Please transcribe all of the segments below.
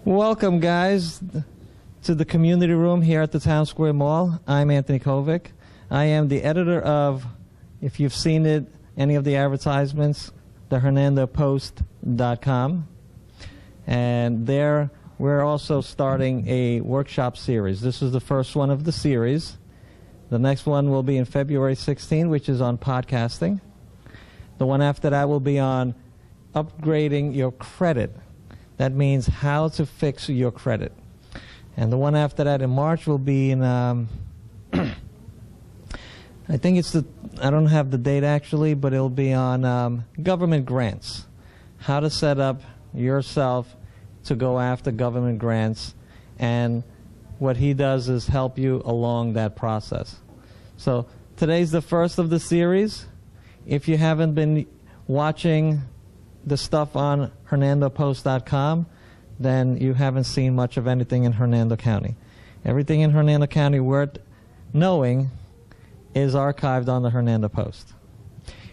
Welcome, guys, to the community room here at the Town Square Mall. I'm Anthony Kovic. I am the editor of, if you've seen it, any of the advertisements, the HernandoPost.com. And there, we're also starting a workshop series. This is the first one of the series. The next one will be in February 16, which is on podcasting. The one after that will be on upgrading your credit. That means how to fix your credit. And the one after that in March will be in, I think it's I don't have the date actually, but it'll be on government grants. How to set up yourself to go after government grants. And what he does is help you along that process. So today's the first of the series. If you haven't been watching the stuff on HernandoPost.com, then you haven't seen much of anything in Hernando County. Everything in Hernando County worth knowing is archived on the Hernando Post.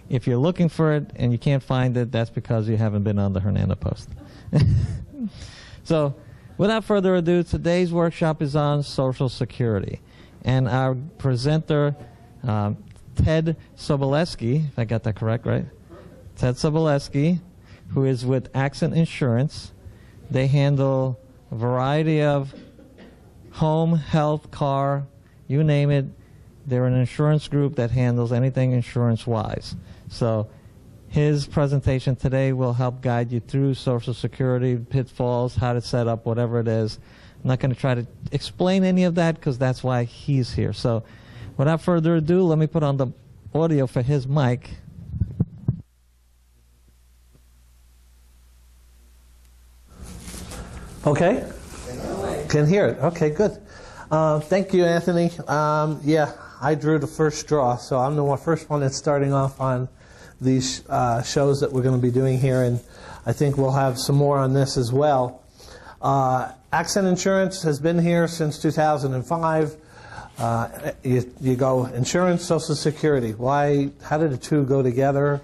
If you're looking for it and you can't find it, that's because you haven't been on the Hernando Post. So, without further ado, today's workshop is on Social Security. And our presenter, Ted Sobolewski, if I got that correct, right? Ted Sobolewski, who is with Accent Insurance. They handle a variety of home, health, car, you name it. They're an insurance group that handles anything insurance-wise. So his presentation today will help guide you through Social Security, pitfalls, how to set up whatever it is. I'm not going to try to explain any of that because that's why he's here. So without further ado, let me put on the audio for his mic. Okay? Can hear it. Okay, good. Thank you, Anthony. Yeah, I drew the first straw, so I'm the first one that's starting off on these shows that we're going to be doing here, and I think we'll have some more on this as well. Accent Insurance has been here since 2005. You go insurance, Social Security. Why? How did the two go together?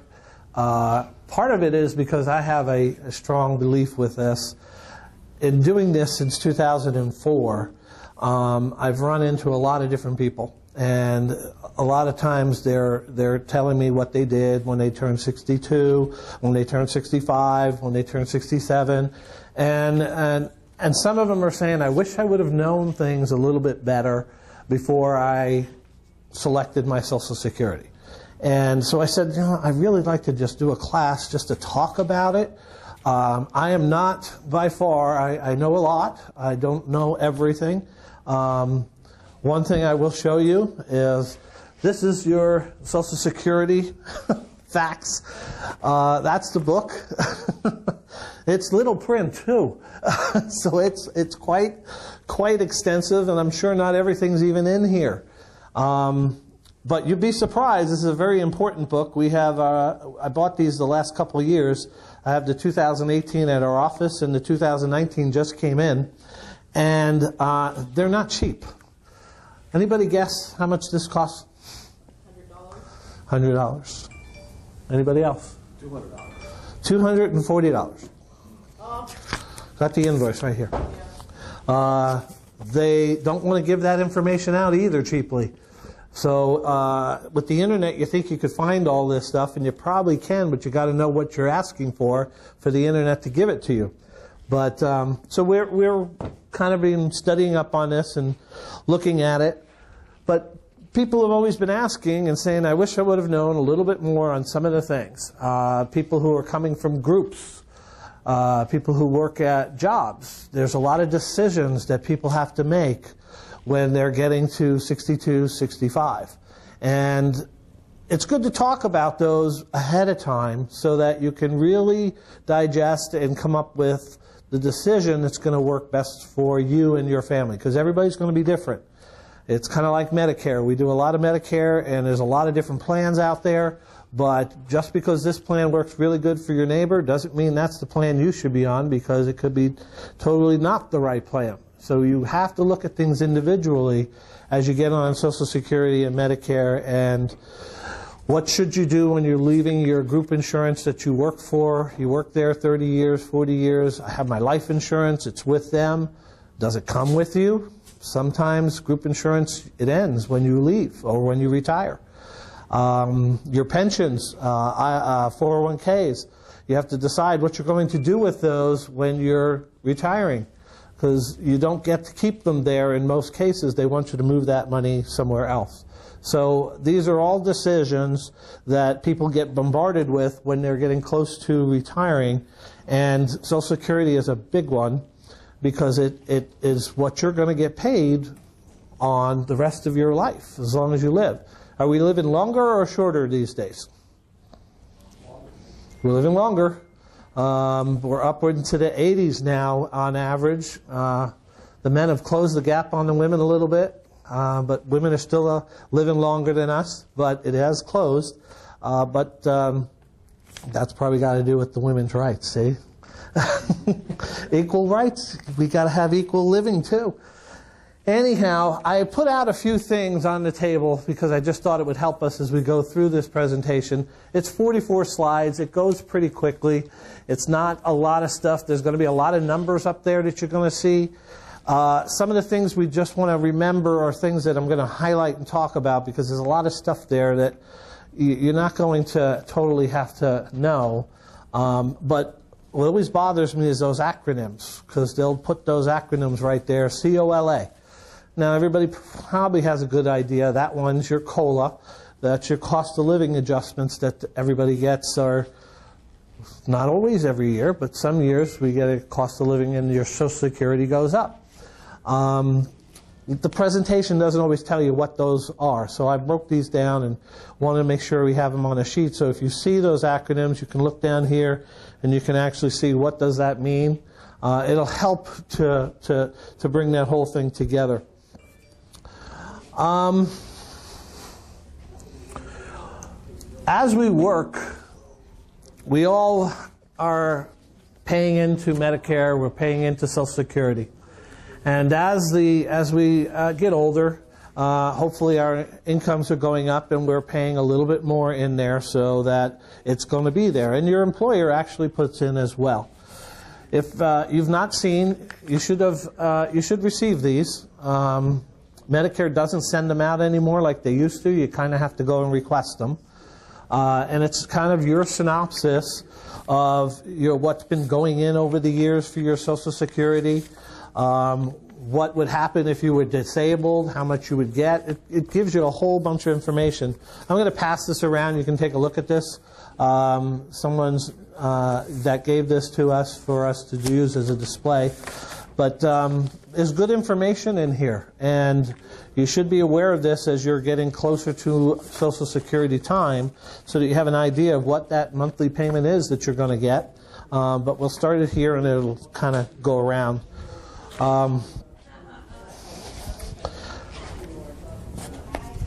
Part of it is because I have a strong belief with this. In doing this since 2004, I've run into a lot of different people, and a lot of times they're telling me what they did when they turned 62, when they turned 65, when they turned 67, and some of them are saying, I wish I would have known things a little bit better before I selected my Social Security. And so I said, you know, I'd really like to just do a class just to talk about it. I am not, by far, I know a lot. I don't know everything. One thing I will show you is this is your Social Security facts. That's the book. It's little print, too. So it's quite extensive, and I'm sure not everything's even in here. But you'd be surprised. This is a very important book. We have, I bought these the last couple of years. I have the 2018 at our office, and the 2019 just came in. And they're not cheap. Anybody guess how much this costs? $100. $100. Anybody else? $200. $240. Got the invoice right here. They don't want to give that information out either cheaply. So with the internet, you think you could find all this stuff, and you probably can, but you got to know what you're asking for the internet to give it to you. But so we're kind of been studying up on this and looking at it. But people have always been asking and saying, I wish I would have known a little bit more on some of the things. People who are coming from groups, people who work at jobs. There's a lot of decisions that people have to make when they're getting to 62, 65. And it's good to talk about those ahead of time so that you can really digest and come up with the decision that's going to work best for you and your family, because everybody's going to be different. It's kind of like Medicare. We do a lot of Medicare, and there's a lot of different plans out there, but just because this plan works really good for your neighbor doesn't mean that's the plan you should be on, because it could be totally not the right plan. So you have to look at things individually as you get on Social Security and Medicare. And What should you do when you're leaving your group insurance that you work for? You work there 30 years, 40 years. I have my life insurance. It's with them. Does it come with you? Sometimes group insurance, it ends when you leave or when you retire. Your pensions, 401ks, you have to decide what you're going to do with those when you're retiring, because you don't get to keep them there in most cases. They want you to move that money somewhere else. So these are all decisions that people get bombarded with when they're getting close to retiring, and Social Security is a big one because it is what you're going to get paid on the rest of your life as long as you live. Are we living longer or shorter these days? We're living longer. We're upward into the 80s now on average. The men have closed the gap on the women a little bit. But women are still living longer than us, but it has closed. But that's probably got to do with the women's rights, see? Equal rights, we got to have equal living too. Anyhow, I put out a few things on the table because I just thought it would help us as we go through this presentation. It's 44 slides. It goes pretty quickly. It's not a lot of stuff. There's going to be a lot of numbers up there that you're going to see. Some of the things we just want to remember are things that I'm going to highlight and talk about because there's a lot of stuff there that you're not going to totally have to know. But what always bothers me is those acronyms, because they'll put those acronyms right there, COLA. Now everybody probably has a good idea. That one's your COLA. That's your cost of living adjustments that everybody gets, are not always every year, but some years we get a cost of living and your Social Security goes up. The presentation doesn't always tell you what those are, so I broke these down and wanted to make sure we have them on a sheet. So if you see those acronyms, you can look down here and you can actually see what does that mean. It'll help to bring that whole thing together. As we work, we all are paying into Medicare, we're paying into Social Security. And as we get older, hopefully our incomes are going up and we're paying a little bit more in there so that it's going to be there. And your employer actually puts in as well. If you've not seen, you should receive these. Medicare doesn't send them out anymore like they used to. You kind of have to go and request them. And it's kind of your synopsis of what's been going in over the years for your Social Security. What would happen if you were disabled, how much you would get. It gives you a whole bunch of information. I'm going to pass this around. You can take a look at this. Someone's that gave this to us for us to use as a display. But there's good information in here, and you should be aware of this as you're getting closer to Social Security time so that you have an idea of what that monthly payment is that you're going to get. But we'll start it here and it'll kind of go around.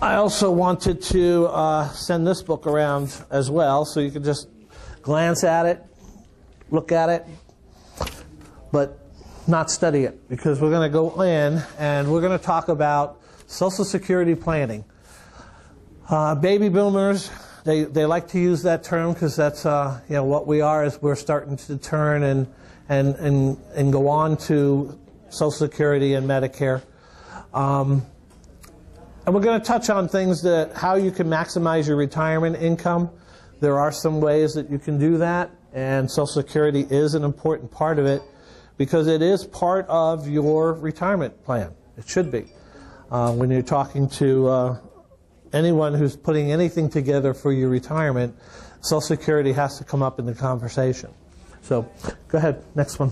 I also wanted to send this book around as well so you can just glance at it, look at it, but not study it, because we're going to go in and we're going to talk about Social Security planning. Baby boomers, they like to use that term because that's what we are, is we're starting to turn and go on to Social Security and Medicare. And we're going to touch on things that how you can maximize your retirement income. There are some ways that you can do that, and Social Security is an important part of it because it is part of your retirement plan. It should be. When you're talking to anyone who's putting anything together for your retirement, Social Security has to come up in the conversation. So go ahead, next one.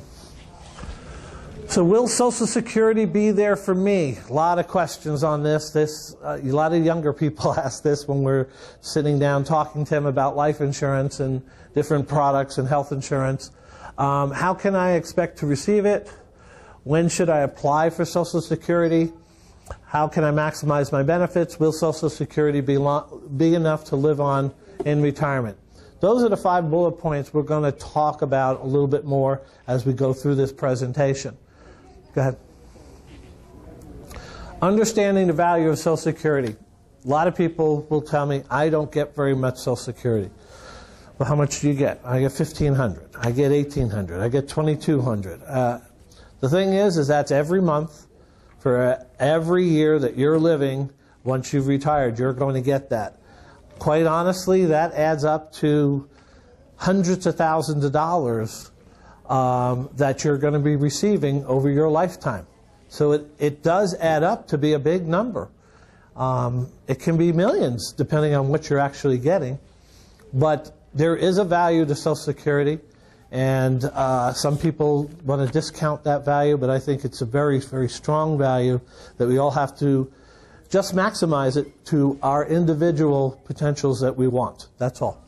So will Social Security be there for me? A lot of questions on this. A lot of younger people ask this when we're sitting down talking to them about life insurance and different products and health insurance. How can I expect to receive it? When should I apply for Social Security? How can I maximize my benefits? Will Social Security be enough to live on in retirement? Those are the 5 bullet points we're going to talk about a little bit more as we go through this presentation. Go ahead. Understanding the value of Social Security. A lot of people will tell me, I don't get very much Social Security. Well, how much do you get? I get $1,500. I get $1,800. I get $2,200. The thing is that's every month for every year that you're living. Once you've retired, you're going to get that. Quite honestly, that adds up to hundreds of thousands of dollars that you're going to be receiving over your lifetime. So it does add up to be a big number. It can be millions depending on what you're actually getting. But there is a value to Social Security, and some people want to discount that value, but I think it's a very, very strong value that we all have to just maximize it to our individual potentials that we want. That's all.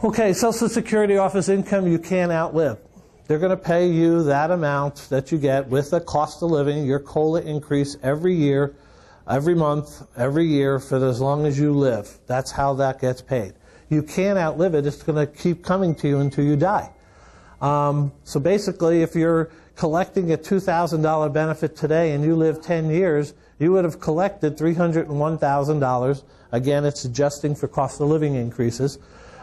Okay, Social Security offers income you can't outlive. They're going to pay you that amount that you get with the cost of living, your COLA increase every year, every month, every year for as long as you live. That's how that gets paid. You can't outlive it. It's going to keep coming to you until you die. So basically, if you're collecting a $2,000 benefit today and you live 10 years, you would have collected $301,000. Again, it's adjusting for cost of living increases.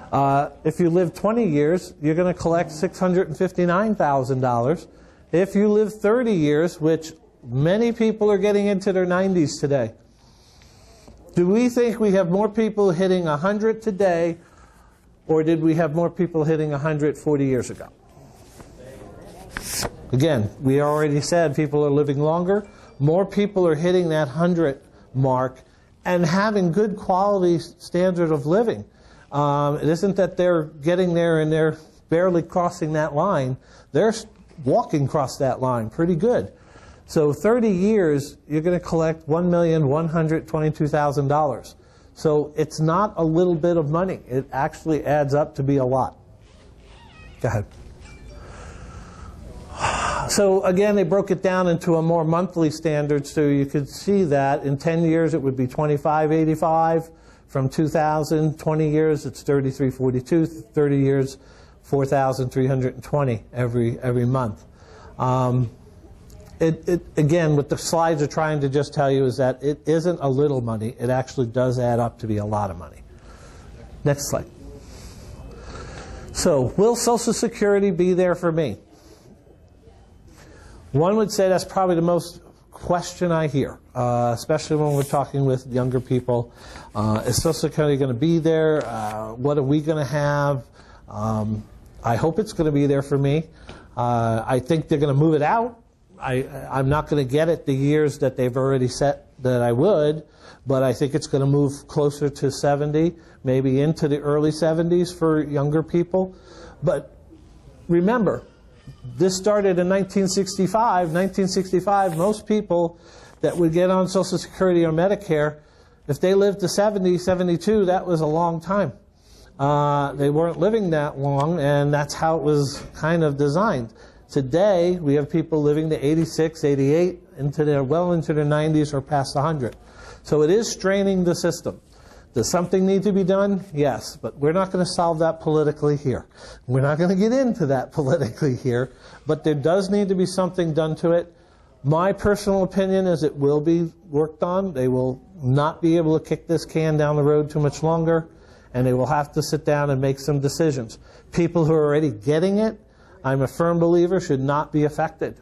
If you live 20 years, you're going to collect $659,000. If you live 30 years, which many people are getting into their 90s today, do we think we have more people hitting 100 today, or did we have more people hitting 100 40 years ago? Again, we already said people are living longer. More people are hitting that 100 mark and having good quality standard of living. It isn't that they're getting there and they're barely crossing that line. They're walking across that line pretty good. So 30 years, you're going to collect $1,122,000. So it's not a little bit of money. It actually adds up to be a lot. Go ahead. So again, they broke it down into a more monthly standard, so you could see that in 10 years it would be $2,585. From 2,000, 20 years, it's $3,342. 30 years, $4,320 every month. Again, what the slides are trying to just tell you is that it isn't a little money. It actually does add up to be a lot of money. Next slide. So, will Social Security be there for me? One would say that's probably the most question I hear, especially when we're talking with younger people. Is Social Security going to be there? What are we going to have? I hope it's going to be there for me. I think they're going to move it out. I'm not going to get it the years that they've already set that I would, but I think it's going to move closer to 70, maybe into the early 70s for younger people. But remember, this started in 1965. 1965, most people that would get on Social Security or Medicare, if they lived to 70, 72, that was a long time. They weren't living that long, and that's how it was kind of designed. Today, we have people living to 86, 88, well into their 90s or past 100. So it is straining the system. Does something need to be done? Yes, but we're not going to solve that politically here. We're not going to get into that politically here, but there does need to be something done to it. My personal opinion is it will be worked on. They will not be able to kick this can down the road too much longer, and they will have to sit down and make some decisions. People who are already getting it, I'm a firm believer, should not be affected.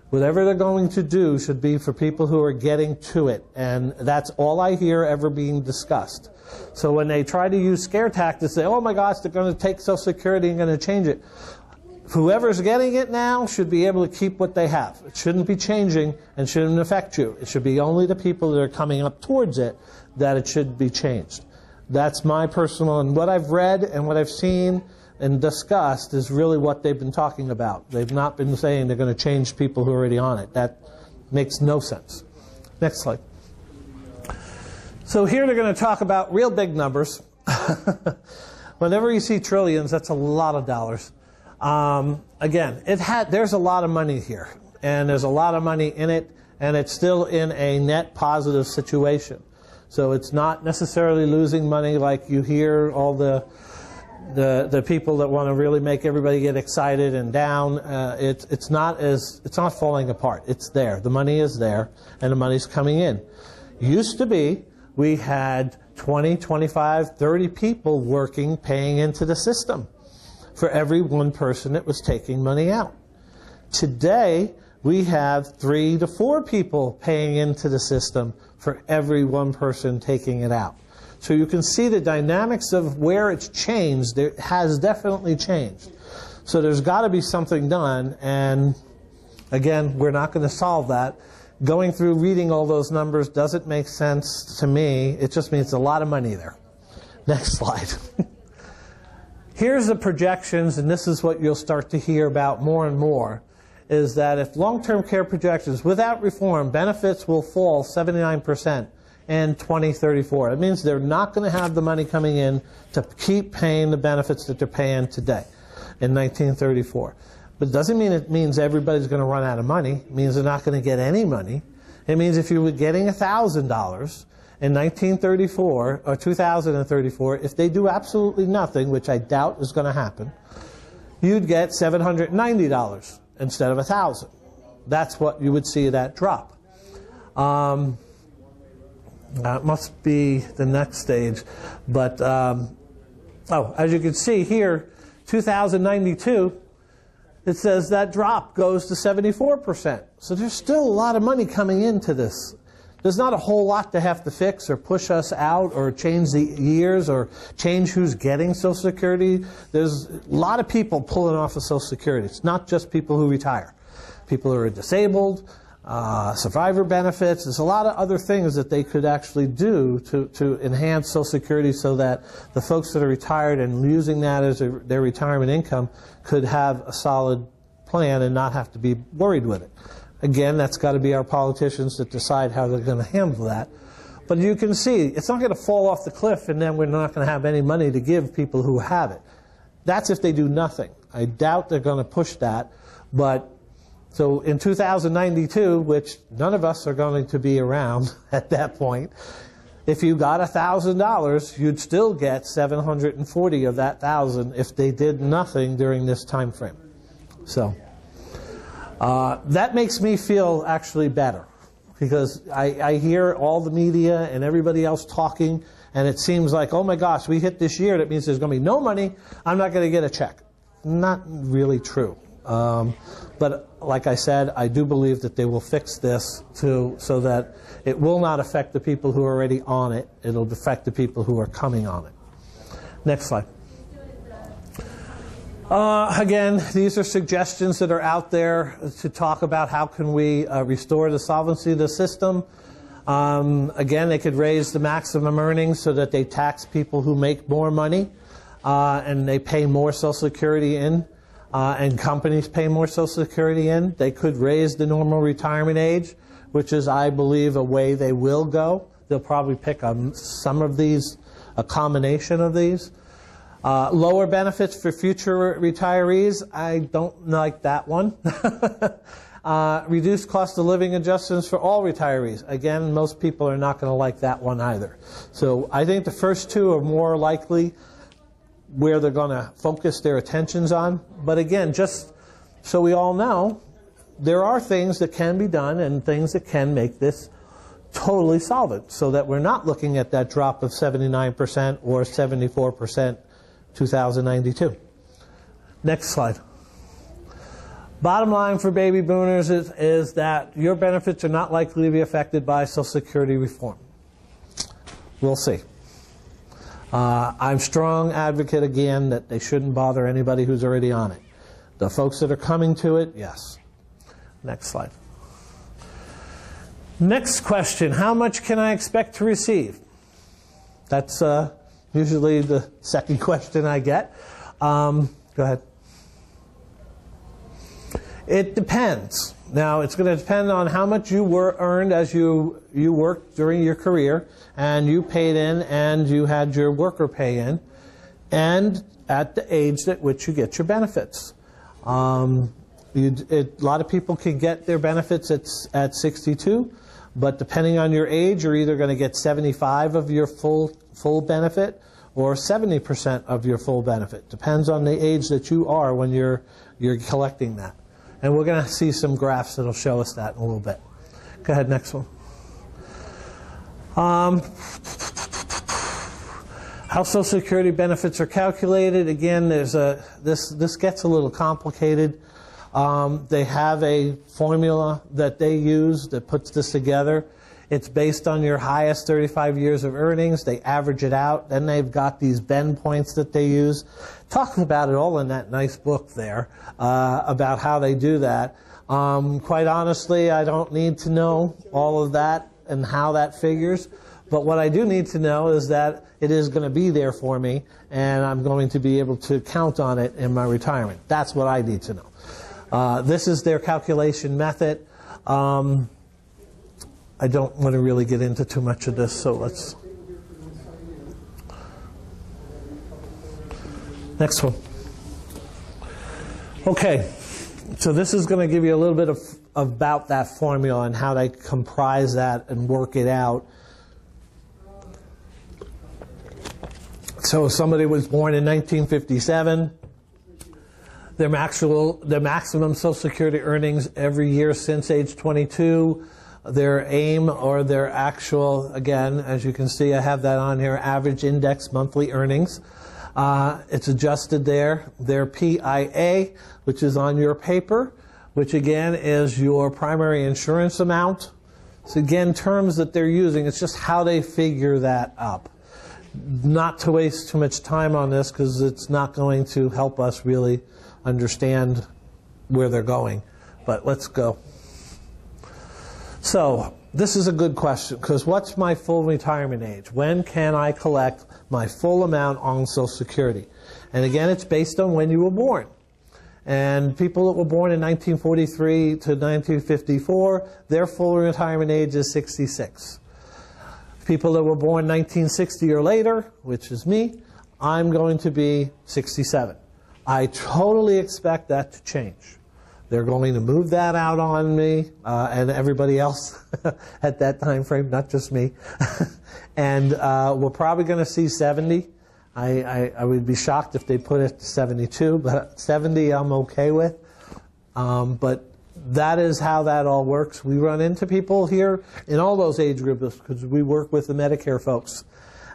Whatever they're going to do should be for people who are getting to it, and that's all I hear ever being discussed. So when they try to use scare tactics, say, oh my gosh, they're going to take Social Security and going to change it. Whoever's getting it now should be able to keep what they have. It shouldn't be changing and shouldn't affect you. It should be only the people that are coming up towards it that it should be changed. That's my personal, and what I've read and what I've seen and discussed is really what they've been talking about. They've not been saying they're going to change people who are already on it. That makes no sense. Next slide. So here they're going to talk about real big numbers. Whenever you see trillions, that's a lot of dollars. Again, there's a lot of money here, and there's a lot of money in it, and it's still in a net positive situation. So it's not necessarily losing money like you hear all the the people that want to really make everybody get excited and down, it's not falling apart. It's there. The money is there, and the money's coming in. Used to be, we had 20, 25, 30 people working, paying into the system for every one person that was taking money out. Today, we have 3 to 4 people paying into the system for every one person taking it out. So you can see the dynamics of where it's changed. It has definitely changed. So there's got to be something done, and again, we're not going to solve that. Going through reading all those numbers doesn't make sense to me. It just means a lot of money there. Next slide. Here's the projections, and this is what you'll start to hear about more and more, is that if long-term care projections, without reform, benefits will fall 79% in 2034. It means they're not going to have the money coming in to keep paying the benefits that they're paying today in 1934. But it doesn't mean it means everybody's going to run out of money. It means they're not going to get any money. It means if you were getting $1,000 in 1934 or 2034, if they do absolutely nothing, which I doubt is going to happen, you'd get $790 instead of $1,000. That's what you would see that drop. That must be the next stage. But, as you can see here, 2092, it says that drop goes to 74%. So there's still a lot of money coming into this. There's not a whole lot to have to fix or push us out or change the years or change who's getting Social Security. There's a lot of people pulling off of Social Security. It's not just people who retire. People who are disabled, survivor benefits. There's a lot of other things that they could actually do to enhance Social Security so that the folks that are retired and using that as their retirement income could have a solid plan and not have to be worried with it. Again, that's got to be our politicians that decide how they're going to handle that. But you can see, it's not going to fall off the cliff and then we're not going to have any money to give people who have it. That's if they do nothing. I doubt they're going to push that. But so in 2092, which none of us are going to be around at that point, if you got $1,000, you'd still get 740 of that 1,000 if they did nothing during this time frame. So that makes me feel actually better, because I hear all the media and everybody else talking, and it seems like, oh my gosh, we hit this year, that means there's going to be no money, I'm not going to get a check. Not really true. But like I said, I do believe that they will fix this so that it will not affect the people who are already on it. It'll affect the people who are coming on it. Next slide. Again, these are suggestions that are out there to talk about how can we restore the solvency of the system. Again, they could raise the maximum earnings so that they tax people who make more money and they pay more Social Security in. And companies pay more Social Security in. They could raise the normal retirement age, which is, I believe, a way they will go. They'll probably pick some of these, a combination of these. Lower benefits for future retirees, I don't like that one. Reduced cost of living adjustments for all retirees. Again, most people are not going to like that one either. So I think the first two are more likely where they're going to focus their attentions on. But again, just so we all know, there are things that can be done and things that can make this totally solvent, so that we're not looking at that drop of 79% or 74% 2092. Next slide. Bottom line for baby boomers is that your benefits are not likely to be affected by Social Security reform. We'll see. I'm a strong advocate, again, that they shouldn't bother anybody who's already on it. The folks that are coming to it, yes. Next slide. Next question, how much can I expect to receive? That's usually the second question I get. Go ahead. It depends. Now, it's going to depend on how much you earned as you worked during your career, and you paid in, and you had your worker pay in, and at the age at which you get your benefits. A lot of people can get their benefits at 62, but depending on your age, you're either going to get 75 of your full benefit, or 70% of your full benefit. Depends on the age that you are when you're collecting that. And we're going to see some graphs that'll show us that in a little bit. Go ahead, next one. How Social Security benefits are calculated. Again, this gets a little complicated. They have a formula that they use that puts this together. It's based on your highest 35 years of earnings. They average it out. Then they've got these bend points that they use. Talk about it all in that nice book there about how they do that. Quite honestly, I don't need to know all of that and how that figures. But what I do need to know is that it is going to be there for me, and I'm going to be able to count on it in my retirement. That's what I need to know. This is their calculation method. I don't want to really get into too much of this, so let's... Next one. Okay, so this is going to give you a little bit about that formula and how they comprise that and work it out. So if somebody was born in 1957, their maximum Social Security earnings every year since age 22, their aim or their actual, again, as you can see, I have that on here, average index monthly earnings. It's adjusted there. Their PIA, which is on your paper, which again is your primary insurance amount. So again, terms that they're using, it's just how they figure that up. Not to waste too much time on this because it's not going to help us really understand where they're going. But let's go. So this is a good question because what's my full retirement age? When can I collect my full amount on Social Security? And again, it's based on when you were born. And people that were born in 1943 to 1954, their full retirement age is 66. People that were born 1960 or later, which is me, I'm going to be 67. I totally expect that to change. They're going to move that out on me and everybody else at that time frame, not just me. And we're probably going to see 70. I would be shocked if they put it to 72, but 70 I'm okay with. But that is how that all works. We run into people here in all those age groups because we work with the Medicare folks.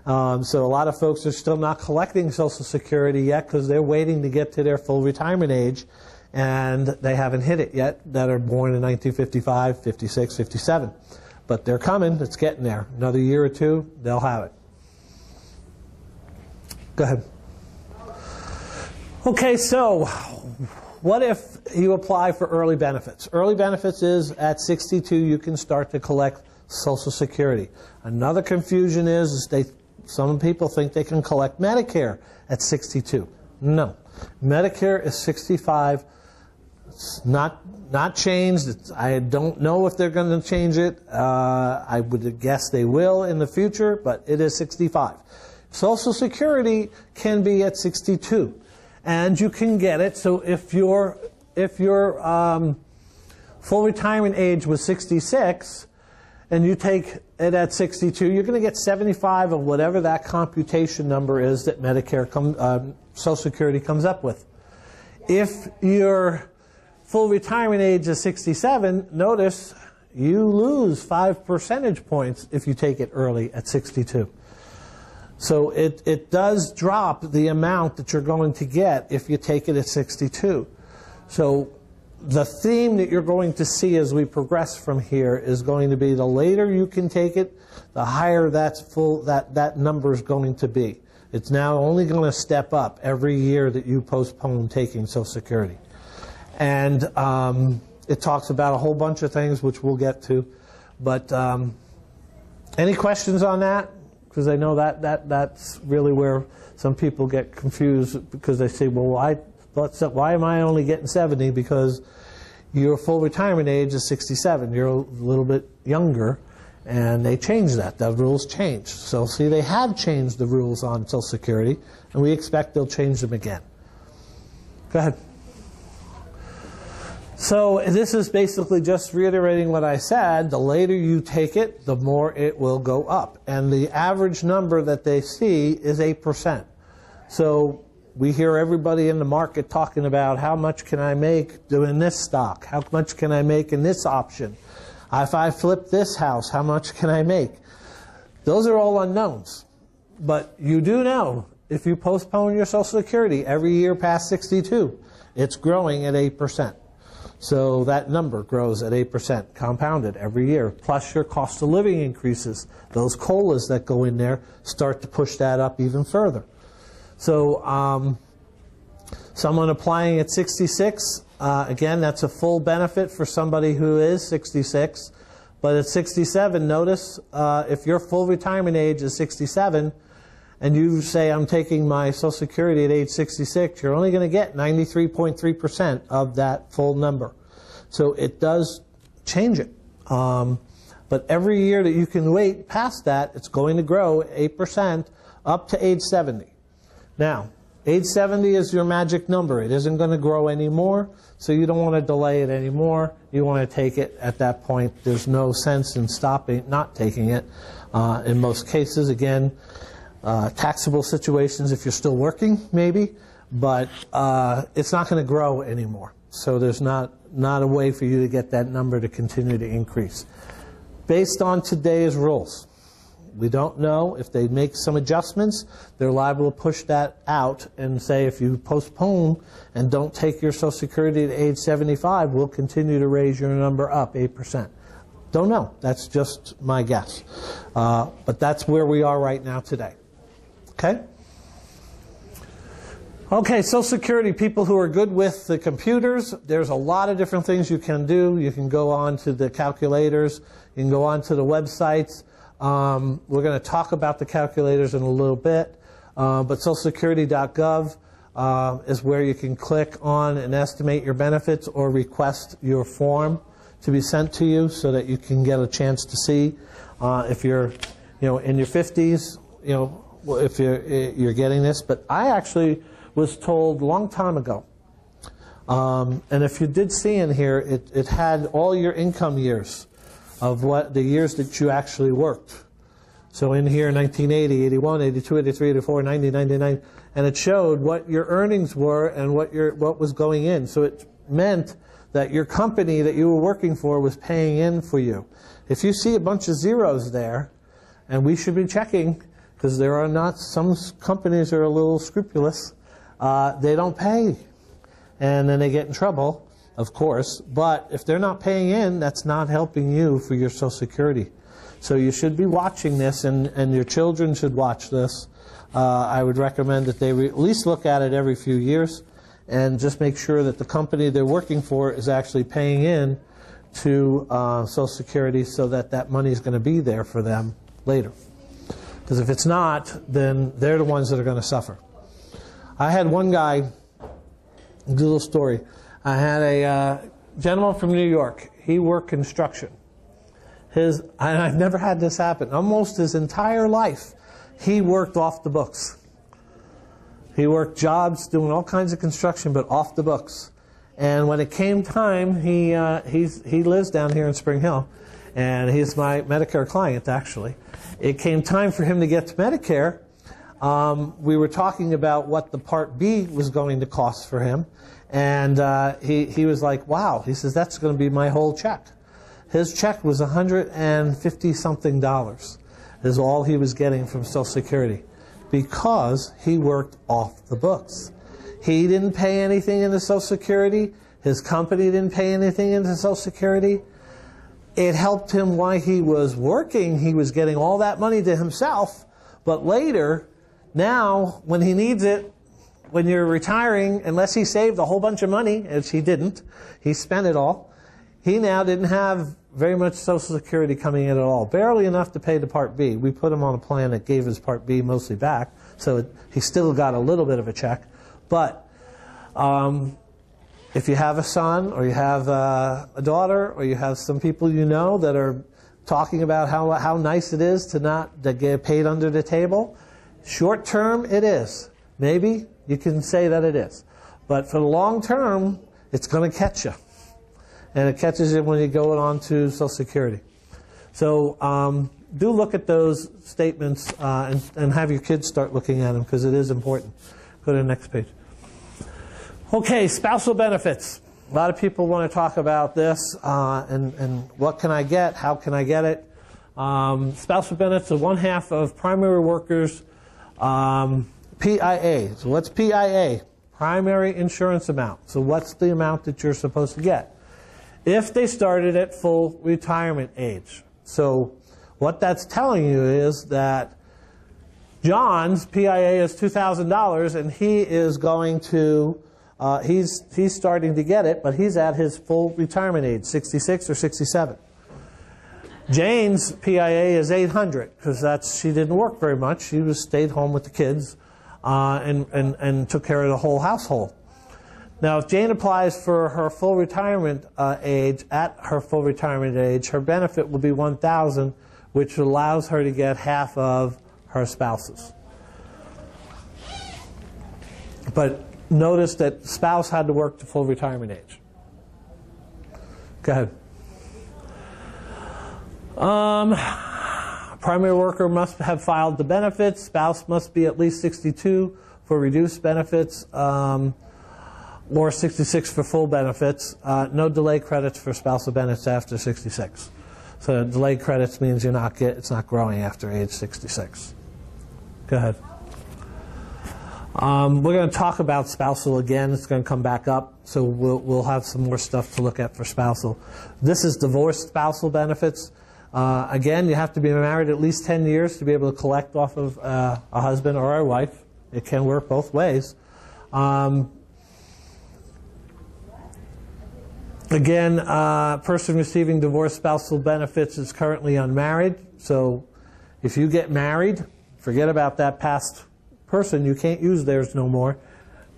So a lot of folks are still not collecting Social Security yet because they're waiting to get to their full retirement age, and they haven't hit it yet that are born in 1955, 56, 57. But they're coming. It's getting there. Another year or two, they'll have it. Go ahead. Okay, so what if you apply for early benefits? Early benefits is at 62 you can start to collect Social Security. Another confusion is some people think they can collect Medicare at 62. No. Medicare is 65. It's not changed. I don't know if they're going to change it. I would guess they will in the future, but it is 65. Social Security can be at 62. And you can get it. So if your full retirement age was 66, and you take it at 62, you're going to get 75 of whatever that computation number is that Social Security comes up with. If your full retirement age is 67, notice you lose 5 percentage points if you take it early at 62. So it does drop the amount that you're going to get if you take it at 62. So the theme that you're going to see as we progress from here is going to be the later you can take it, the higher that number is going to be. It's now only going to step up every year that you postpone taking Social Security. And it talks about a whole bunch of things which we'll get to. But any questions on that? Because I know that's really where some people get confused because they say, well, why am I only getting 70? Because your full retirement age is 67. You're a little bit younger, and they changed that. The rules changed. So see, they have changed the rules on Social Security, and we expect they'll change them again. Go ahead. So this is basically just reiterating what I said. The later you take it, the more it will go up. And the average number that they see is 8%. So we hear everybody in the market talking about how much can I make doing this stock? How much can I make in this option? If I flip this house, how much can I make? Those are all unknowns. But you do know if you postpone your Social Security every year past 62, it's growing at 8%. So that number grows at 8% compounded every year. Plus your cost of living increases. Those COLAs that go in there start to push that up even further. So someone applying at 66, again, that's a full benefit for somebody who is 66. But at 67, notice if your full retirement age is 67, and you say, I'm taking my Social Security at age 66, you're only going to get 93.3% of that full number. So it does change it. But every year that you can wait past that, it's going to grow 8% up to age 70. Now, age 70 is your magic number. It isn't going to grow anymore, so you don't want to delay it anymore. You want to take it at that point. There's no sense in not taking it. In most cases, again, taxable situations if you're still working, maybe, but it's not going to grow anymore. So there's not a way for you to get that number to continue to increase. Based on today's rules, we don't know if they make some adjustments. They're liable to push that out and say if you postpone and don't take your Social Security at age 75, we'll continue to raise your number up 8%. Don't know. That's just my guess. But that's where we are right now today. Okay? Okay, Social Security, people who are good with the computers, there's a lot of different things you can do. You can go on to the calculators. You can go on to the websites. We're going to talk about the calculators in a little bit. But socialsecurity.gov is where you can click on and estimate your benefits or request your form to be sent to you so that you can get a chance to see if you're in your 50s, if you're getting this. But I actually was told a long time ago, and if you did see in here, it had all your income years of what the years that you actually worked. So in here, 1980, 81, 82, 83, 84, 90, 99, and it showed what your earnings were and what was going in. So it meant that your company that you were working for was paying in for you. If you see a bunch of zeros there, and we should be checking, because there are not, some companies are a little scrupulous, they don't pay, and then they get in trouble, of course. But if they're not paying in, that's not helping you for your Social Security. So you should be watching this, and your children should watch this. I would recommend that they at least look at it every few years and just make sure that the company they're working for is actually paying in to Social Security so that that money is going to be there for them later. Because if it's not, then they're the ones that are going to suffer. I had one guy, a little story. I had a gentleman from New York. He worked construction. And I've never had this happen. Almost his entire life, he worked off the books. He worked jobs doing all kinds of construction, but off the books. And when it came time, he lives down here in Spring Hill, and he's my Medicare client, actually. It came time for him to get to Medicare. We were talking about what the Part B was going to cost for him, and he was like, wow. He says, that's going to be my whole check. His check was $150-something is all he was getting from Social Security because he worked off the books. He didn't pay anything into Social Security. His company didn't pay anything into Social Security. It helped him while he was working. He was getting all that money to himself. But later, now, when he needs it, when you're retiring, unless he saved a whole bunch of money, which he didn't, he spent it all, he now didn't have very much Social Security coming in at all. Barely enough to pay the Part B. We put him on a plan that gave his Part B mostly back, so he still got a little bit of a check. But if you have a son, or you have a daughter, or you have some people you know that are talking about how nice it is to get paid under the table, short term it is. Maybe you can say that it is. But for the long term, it's going to catch you. and it catches you when you go on to Social Security. So do look at those statements and have your kids start looking at them, because it is important. Go to the next page. Okay, spousal benefits. A lot of people want to talk about this and what can I get, how can I get it. Spousal benefits are 1/2 of primary workers' PIA. So what's PIA? Primary insurance amount. So what's the amount that you're supposed to get? If they started at full retirement age. So what that's telling you is that John's PIA is $2,000 and he is going to, he's starting to get it, but he's at his full retirement age, 66 or 67. Jane's PIA is $800 because she didn't work very much. She stayed home with the kids and took care of the whole household. Now, if Jane applies for her full retirement age, at her full retirement age, her benefit will be $1,000, which allows her to get half of her spouse's. But notice that spouse had to work to full retirement age. Go ahead. Primary worker must have filed the benefits. Spouse must be at least 62 for reduced benefits, or 66 for full benefits. No delay credits for spousal benefits after 66. So delay credits means it's not growing after age 66. Go ahead. We're going to talk about spousal again. It's going to come back up, so we'll have some more stuff to look at for spousal. This is divorced spousal benefits. Again, you have to be married at least 10 years to be able to collect off of a husband or a wife. It can work both ways. Again, person receiving divorced spousal benefits is currently unmarried. So if you get married, forget about that past person. You can't use theirs no more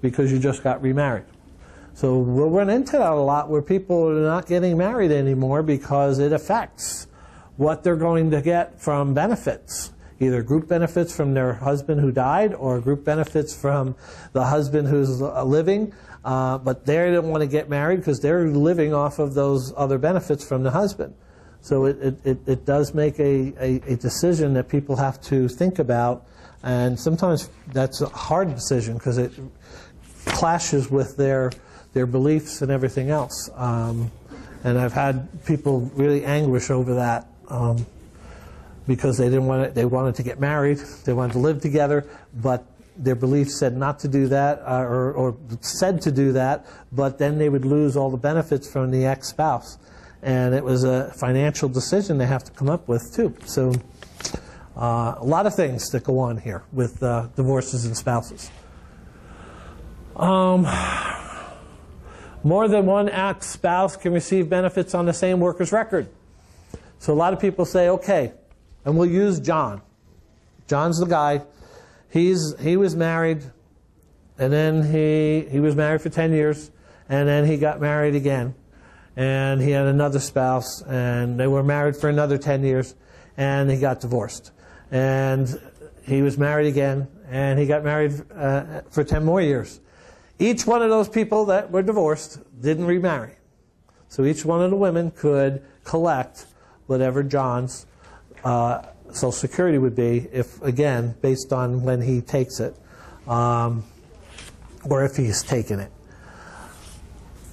because you just got remarried. So we'll run into that a lot where people are not getting married anymore because it affects what they're going to get from benefits. Either group benefits from their husband who died or group benefits from the husband who's living. But they didn't want to get married because they're living off of those other benefits from the husband. So it does make a decision that people have to think about. And sometimes that's a hard decision because it clashes with their beliefs and everything else. And I've had people really anguish over that. Because they didn't want it, they wanted to get married, they wanted to live together, but their beliefs said not to do that, or said to do that, but then they would lose all the benefits from the ex-spouse. And it was a financial decision they have to come up with too. So a lot of things that go on here with divorces and spouses. More than one ex-spouse can receive benefits on the same worker's record. So a lot of people say, okay, and we'll use John. John's the guy. He was married, and then he was married for 10 years, and then he got married again. And he had another spouse, and they were married for another 10 years, and he got divorced. And he was married again, and he got married for 10 more years. Each one of those people that were divorced didn't remarry. So each one of the women could collect whatever John's Social Security would be, if, again, based on when he takes it, or if he's taken it.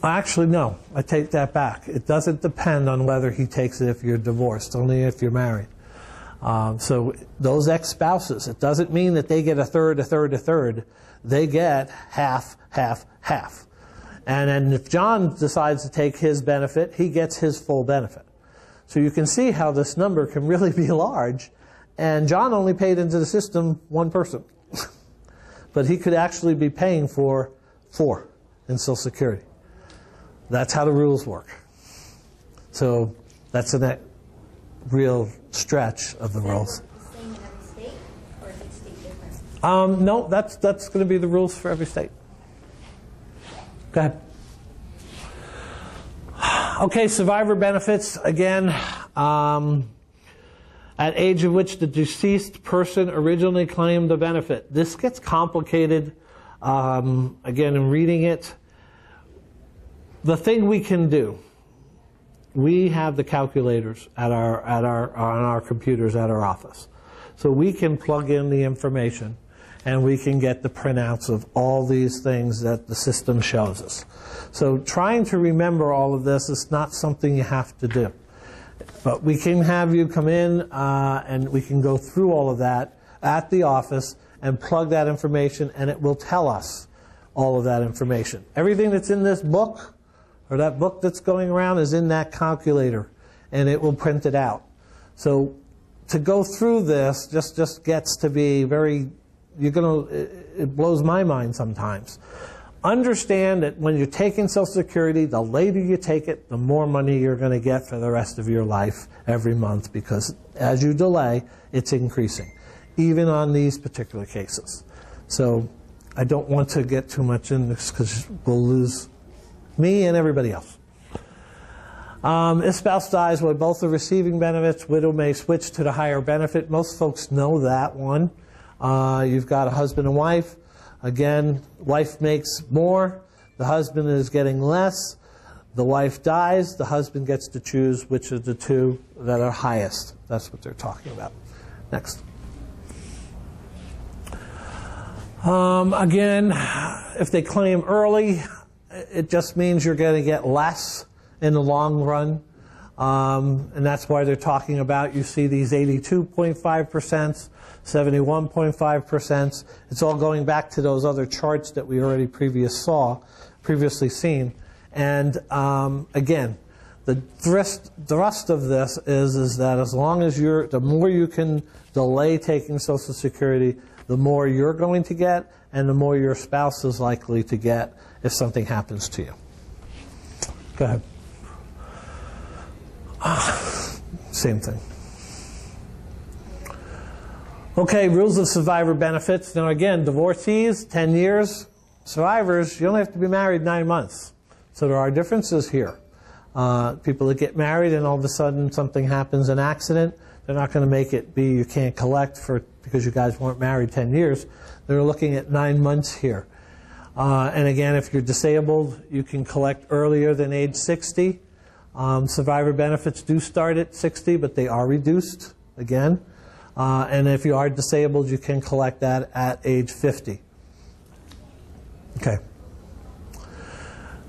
Actually, no, I take that back. It doesn't depend on whether he takes it if you're divorced, only if you're married. So those ex-spouses, it doesn't mean that they get a third, a third, a third. They get half, half, half. And then if John decides to take his benefit, he gets his full benefit. So you can see how this number can really be large. And John only paid into the system one person. But he could actually be paying for 4 in Social Security. That's how the rules work. So that's a real stretch of the rules. Is that the same in every state, or is it state different? No, that's going to be the rules for every state. Go ahead. Okay, survivor benefits, again, at age of which the deceased person originally claimed the benefit. This gets complicated, again, in reading it. The thing we can do we have the calculators on our computers at our office. So we can plug in the information and we can get the printouts of all these things that the system shows us. So trying to remember all of this is not something you have to do. But we can have you come in and we can go through all of that at the office and plug that information, and it will tell us all of that information. Everything that's in this book, or that book that's going around, is in that calculator, and it will print it out. So to go through this just gets to be very, it blows my mind sometimes. Understand that when you're taking Social Security, the later you take it, the more money you're going to get for the rest of your life every month, because as you delay, it's increasing, even on these particular cases. So I don't want to get too much in this because we'll lose me and everybody else. If spouse dies while both are receiving benefits, widow may switch to the higher benefit. Most folks know that one. You've got a husband and wife. Again, wife makes more, the husband is getting less. The wife dies, the husband gets to choose which of the two that are highest. That's what they're talking about. Next. Again, if they claim early, it just means you're going to get less in the long run. And that's why they're talking about, you see these 82.5%, 71.5%. It's all going back to those other charts that we already previously seen. And again, the thrust of this is that as long as the more you can delay taking Social Security, the more you're going to get, and the more your spouse is likely to get if something happens to you. Go ahead. Same thing. Okay, rules of survivor benefits. Now again, divorcees, 10 years. Survivors, you only have to be married 9 months. So there are differences here. People that get married and all of a sudden something happens, an accident, they're not going to make it be you can't collect because you guys weren't married 10 years. They're looking at 9 months here. And again, if you're disabled, you can collect earlier than age 60. Survivor benefits do start at 60, but they are reduced again. And if you are disabled, you can collect that at age 50. Okay.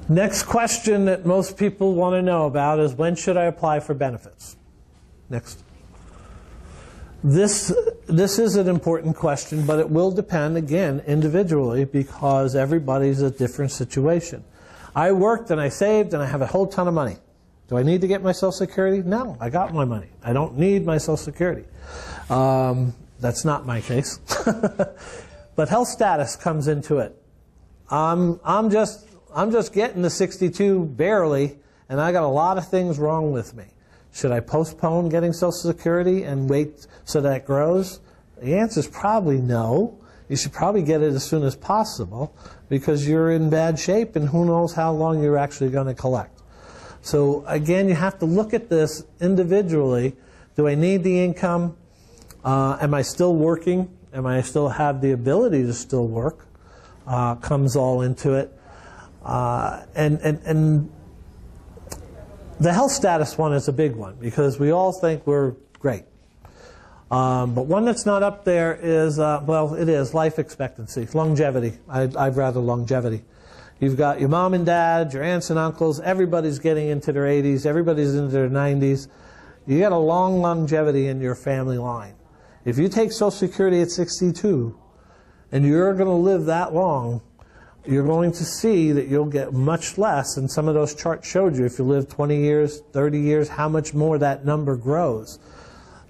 Next question that most people want to know about is, when should I apply for benefits? Next. This is an important question, but it will depend, again, individually, because everybody's a different situation. I worked and I saved and I have a whole ton of money. Do I need to get my Social Security? No, I got my money. I don't need my Social Security. That's not my case. But health status comes into it. I'm just getting to 62 barely, and I got a lot of things wrong with me. Should I postpone getting Social Security and wait so that it grows? The answer is probably no. You should probably get it as soon as possible because you're in bad shape and who knows how long you're actually going to collect. So again, you have to look at this individually. Do I need the income? Am I still working? Am I still have the ability to still work? Comes all into it. And the health status one is a big one because we all think we're great. But one that's not up there is, well, it is life expectancy, longevity. I'd rather longevity. You've got your mom and dad, your aunts and uncles, everybody's getting into their 80s, everybody's into their 90s. You got a long longevity in your family line. If you take Social Security at 62 and you're going to live that long, you're going to see that you'll get much less, and some of those charts showed you if you live 20 years, 30 years, how much more that number grows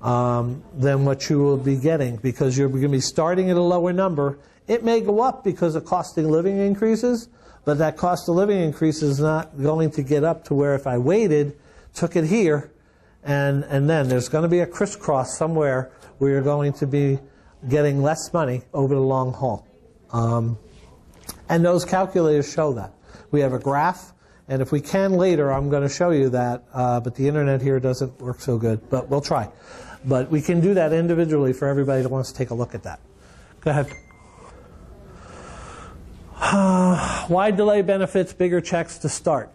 than what you will be getting, because you're going to be starting at a lower number. It may go up because the cost of living increases, but that cost of living increase is not going to get up to where if I waited, took it here, and then there's going to be a crisscross somewhere where you're going to be getting less money over the long haul. And those calculators show that. We have a graph, and if we can later, I'm going to show you that, but the internet here doesn't work so good, but we'll try. But we can do that individually for everybody that wants to take a look at that. Go ahead. Why delay benefits, bigger checks to start?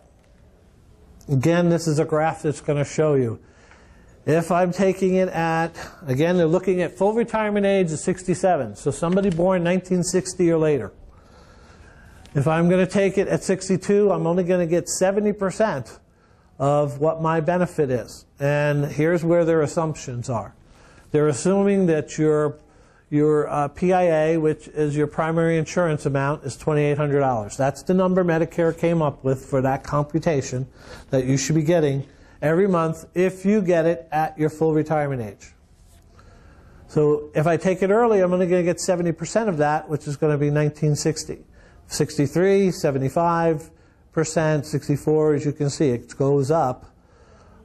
Again, this is a graph that's going to show you. If I'm taking it at, again, they're looking at full retirement age of 67. So somebody born 1960 or later. If I'm going to take it at 62, I'm only going to get 70% of what my benefit is. And here's where their assumptions are. They're assuming that your PIA, which is your primary insurance amount, is $2,800. That's the number Medicare came up with for that computation that you should be getting every month if you get it at your full retirement age. So if I take it early, I'm only going to get 70% of that, which is going to be $1,960. 63, 75%, 64, as you can see, it goes up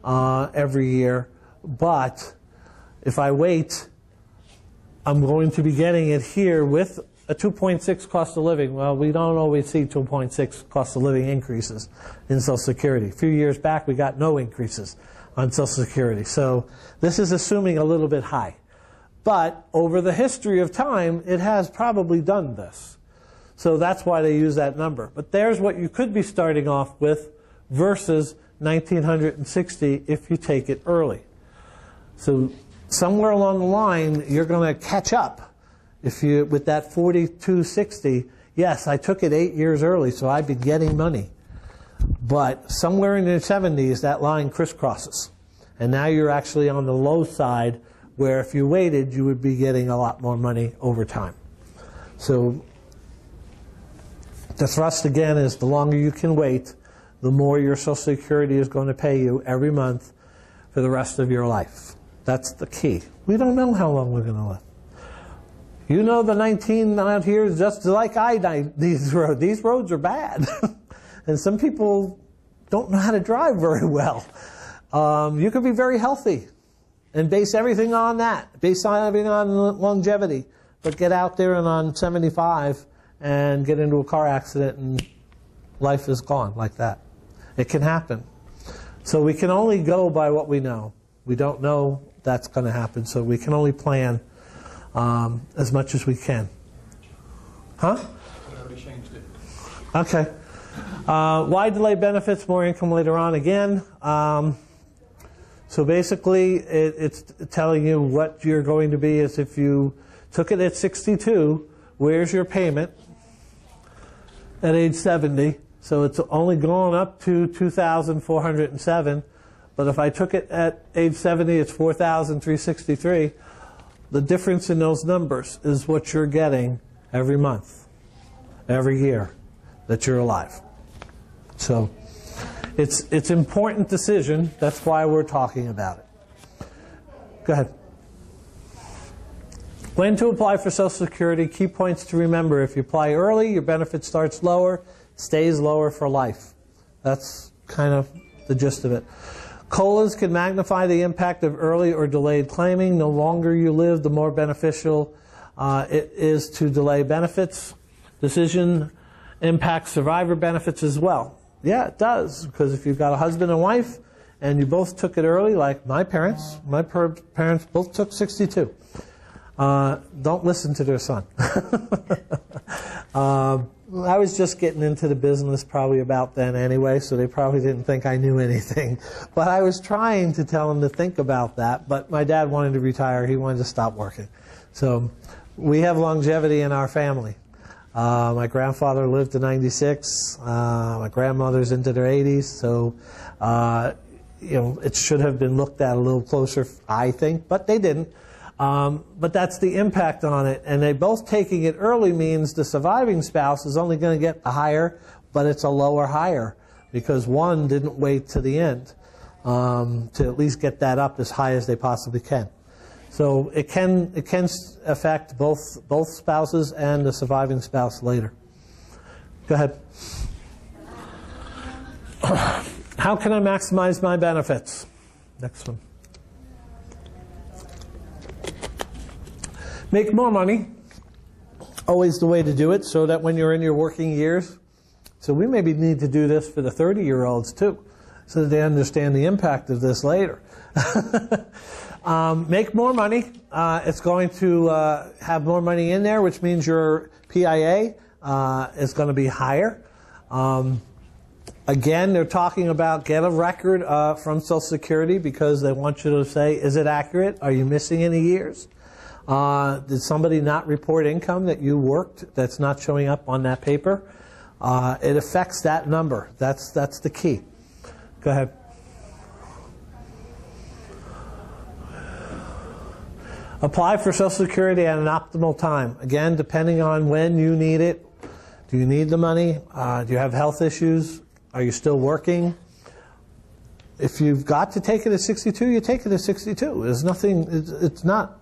every year. But if I wait, I'm going to be getting it here with a 2.6 cost of living. Well, we don't always see 2.6 cost of living increases in Social Security. A few years back, we got no increases on Social Security. So this is assuming a little bit high. But over the history of time, it has probably done this. So that's why they use that number. But there's what you could be starting off with versus 1,960 if you take it early. So somewhere along the line, you're going to catch up. If you, with that 4260, yes, I took it 8 years early, so I'd be getting money. But somewhere in the 70s, that line crisscrosses. And now you're actually on the low side, where if you waited, you would be getting a lot more money over time. So the thrust, again, is the longer you can wait, the more your Social Security is going to pay you every month for the rest of your life. That's the key. We don't know how long we're going to live. You know the 19 out here is just like these roads. These roads are bad. And some people don't know how to drive very well. You could be very healthy and base everything on that. Base everything on longevity. But get out there and on 75 and get into a car accident and life is gone like that. It can happen. So we can only go by what we know. We don't know that's going to happen, so we can only plan as much as we can. Huh? I already changed it. Okay. Why delay benefits, more income later on? Again, so basically it's telling you what you're going to be as if you took it at 62, where's your payment at age 70? So it's only going up to $2,407. But if I took it at age 70, it's $4,363. The difference in those numbers is what you're getting every month, every year that you're alive. So it's an important decision. That's why we're talking about it. Go ahead. When to apply for Social Security, key points to remember. If you apply early, your benefit starts lower, stays lower for life. That's kind of the gist of it. COLAs can magnify the impact of early or delayed claiming. The longer you live, the more beneficial it is to delay benefits. Decision impacts survivor benefits as well. Yeah, it does, because if you've got a husband and wife and you both took it early, like my parents both took 62. Don't listen to their son. I was just getting into the business probably about then anyway, so they probably didn't think I knew anything. But I was trying to tell them to think about that, but my dad wanted to retire. He wanted to stop working. So we have longevity in our family. My grandfather lived to 96. My grandmother's into their 80s, so it should have been looked at a little closer, I think, but they didn't. But that's the impact on it. And they both taking it early means the surviving spouse is only going to get the higher, but it's a lower higher because one didn't wait to the end to at least get that up as high as they possibly can. So it can affect both spouses and the surviving spouse later. Go ahead. How can I maximize my benefits? Next one. Make more money, always the way to do it, so that when you're in your working years, so we maybe need to do this for the 30-year-olds too, so that they understand the impact of this later. Make more money. It's going to have more money in there, which means your PIA is going to be higher. Again, they're talking about get a record from Social Security because they want you to say, is it accurate? Are you missing any years? Did somebody not report income that you worked that's not showing up on that paper? It affects that number. That's the key. Go ahead. Apply for Social Security at an optimal time. Again, depending on when you need it. Do you need the money? Do you have health issues? Are you still working? If you've got to take it at 62, you take it at 62. There's nothing. It's not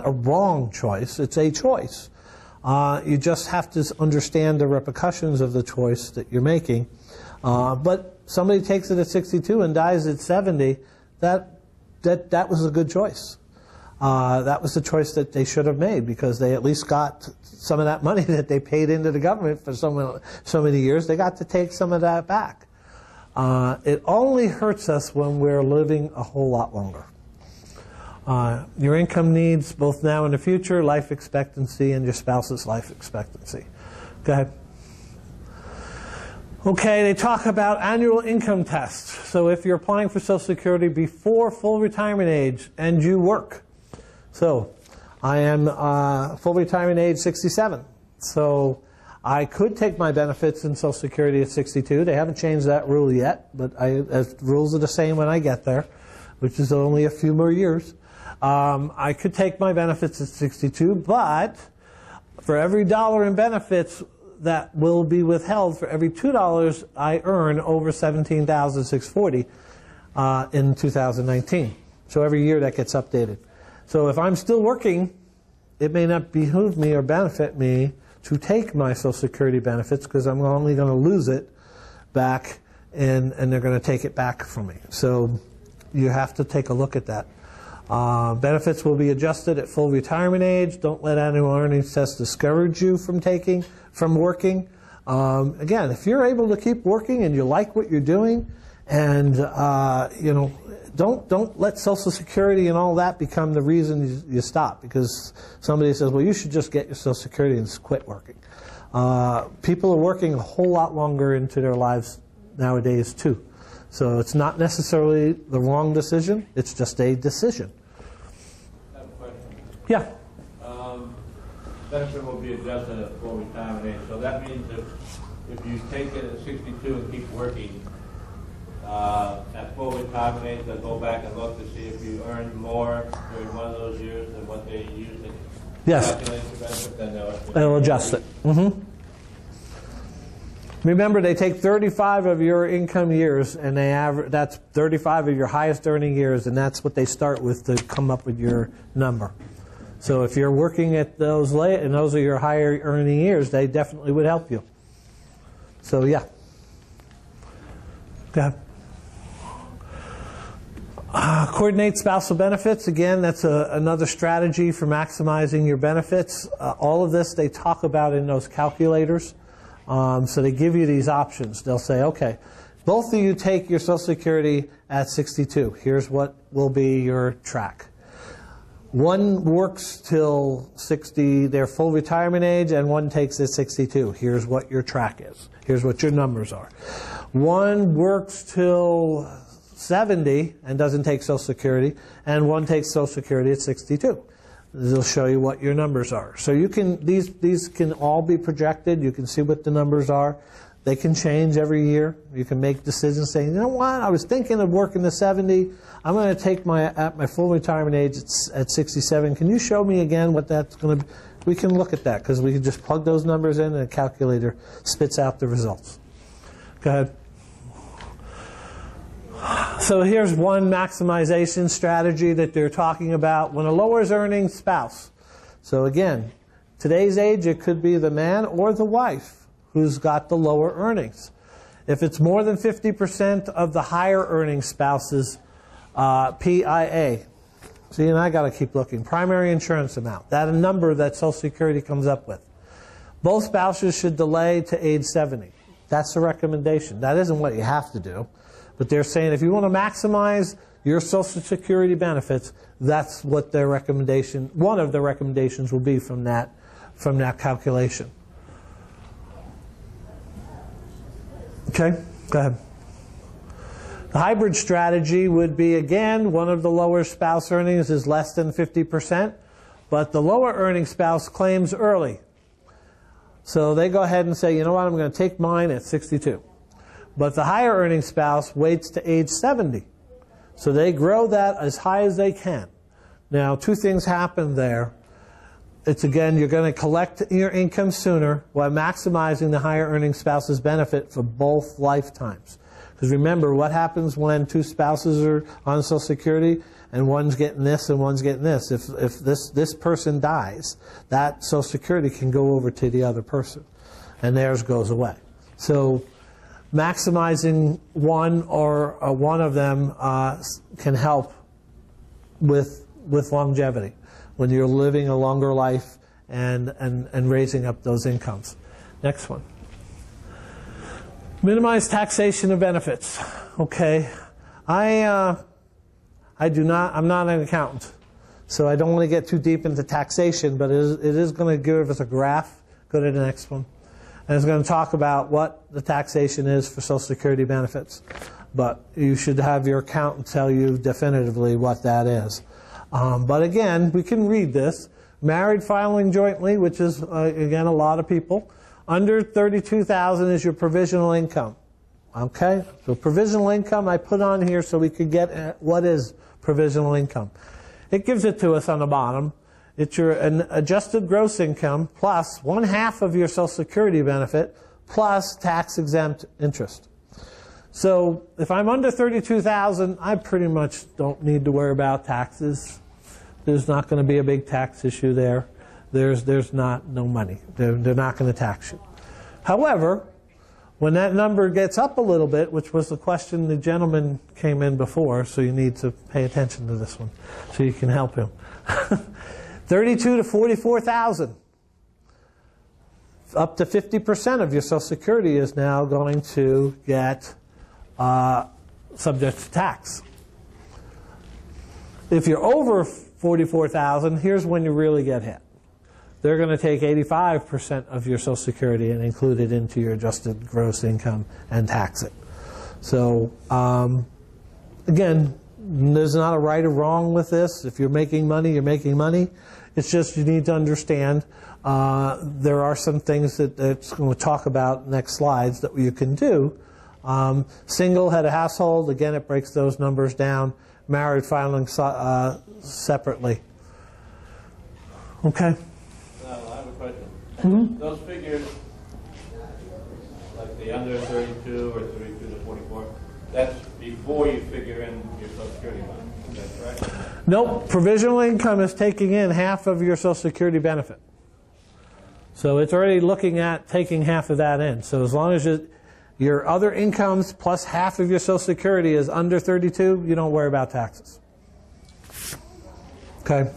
a wrong choice. It's a choice. You just have to understand the repercussions of the choice that you're making. But somebody takes it at 62 and dies at 70. That was a good choice. That was the choice that they should have made because they at least got some of that money that they paid into the government for so many years. They got to take some of that back. It only hurts us when we're living a whole lot longer. Your income needs, both now and the future, life expectancy, and your spouse's life expectancy. Go ahead. Okay, they talk about annual income tests. So if you're applying for Social Security before full retirement age and you work. So I am full retirement age 67. So I could take my benefits in Social Security at 62. They haven't changed that rule yet, but the rules are the same when I get there, which is only a few more years. I could take my benefits at 62, but for every dollar in benefits that will be withheld, for every $2 I earn over $17,640 in 2019. So every year that gets updated. So if I'm still working, it may not behoove me or benefit me to take my Social Security benefits because I'm only going to lose it back and they're going to take it back from me. So you have to take a look at that. Benefits will be adjusted at full retirement age. Don't let annual earnings test discourage you from working. Again, if you're able to keep working and you like what you're doing, and don't let Social Security and all that become the reason you stop. Because somebody says, well, you should just get your Social Security and quit working. People are working a whole lot longer into their lives nowadays too. So it's not necessarily the wrong decision, it's just a decision. I have a question. Yeah. Benefit will be adjusted at full retirement age. So that means if you take it at 62 and keep working, at full retirement age, they'll go back and look to see if you earned more during one of those years than what they used to calculate the benefit, then they'll adjust it. Mm-hmm. Remember, they take 35 of your income years, and that's 35 of your highest earning years, and that's what they start with to come up with your number. So if you're working at those late, and those are your higher earning years, they definitely would help you. So yeah. Go ahead. Coordinate spousal benefits. Again, that's another strategy for maximizing your benefits. All of this they talk about in those calculators. So they give you these options. They'll say, okay, both of you take your Social Security at 62. Here's what will be your track. One works till 60, their full retirement age, and one takes at 62. Here's what your track is. Here's what your numbers are. One works till 70 and doesn't take Social Security, and one takes Social Security at 62. They'll show you what your numbers are. So you can these can all be projected. You can see what the numbers are. They can change every year. You can make decisions saying, you know what, I was thinking of working to 70. I'm going to take my full retirement age at 67. Can you show me again what that's going to be? We can look at that because we can just plug those numbers in and a calculator spits out the results. Go ahead. So here's one maximization strategy that they're talking about. When a lower earning spouse, so again, today's age it could be the man or the wife who's got the lower earnings. If it's more than 50% of the higher earning spouses, PIA. See, and I got to keep looking. Primary insurance amount. That a number that Social Security comes up with. Both spouses should delay to age 70. That's the recommendation. That isn't what you have to do. But they're saying if you want to maximize your Social Security benefits, that's what their recommendation, one of the recommendations will be from that calculation. Okay? Go ahead. The hybrid strategy would be, again, one of the lower spouse earnings is less than 50%, but the lower earning spouse claims early. So they go ahead and say, you know what, I'm going to take mine at 62. But the higher earning spouse waits to age 70. So they grow that as high as they can. Now, two things happen there. It's, again, you're going to collect your income sooner while maximizing the higher earning spouse's benefit for both lifetimes. Because remember, what happens when two spouses are on Social Security and one's getting this and one's getting this? If this person dies, that Social Security can go over to the other person, and theirs goes away. So maximizing one or one of them can help with longevity when you're living a longer life and raising up those incomes. Next one. Minimize taxation of benefits. Okay, I'm not an accountant, so I don't want to get too deep into taxation, but it is going to give us a graph. Go to the next one. And it's going to talk about what the taxation is for Social Security benefits. But you should have your accountant tell you definitively what that is. But again, we can read this. Married filing jointly, which is, again, a lot of people. Under $32,000 is your provisional income. Okay? So provisional income I put on here so we could get at what is provisional income. It gives it to us on the bottom. It's your adjusted gross income plus 1/2 of your Social Security benefit plus tax-exempt interest. So if I'm under $32,000, I pretty much don't need to worry about taxes. There's not going to be a big tax issue there. There's no money. They're not going to tax you. However, when that number gets up a little bit, which was the question the gentleman came in before, so you need to pay attention to this one so you can help him. 32 to 44,000. Up to 50% of your Social Security is now going to get subject to tax. If you're over 44,000, here's when you really get hit. They're going to take 85% of your Social Security and include it into your adjusted gross income and tax it. So, again, there's not a right or wrong with this. If you're making money, you're making money. It's just you need to understand there are some things that it's going to talk about next slides that you can do. Single head of household, again, it breaks those numbers down. Married filing separately. Okay. I have a question. Those figures, like the under 32 or 32 to 44, that's before you figure in your Social Security money. Is that correct? Nope. Provisional income is taking in 1/2 of your Social Security benefit. So it's already looking at taking 1/2 of that in. So as long as your other incomes plus 1/2 of your Social Security is under 32, you don't worry about taxes. Okay.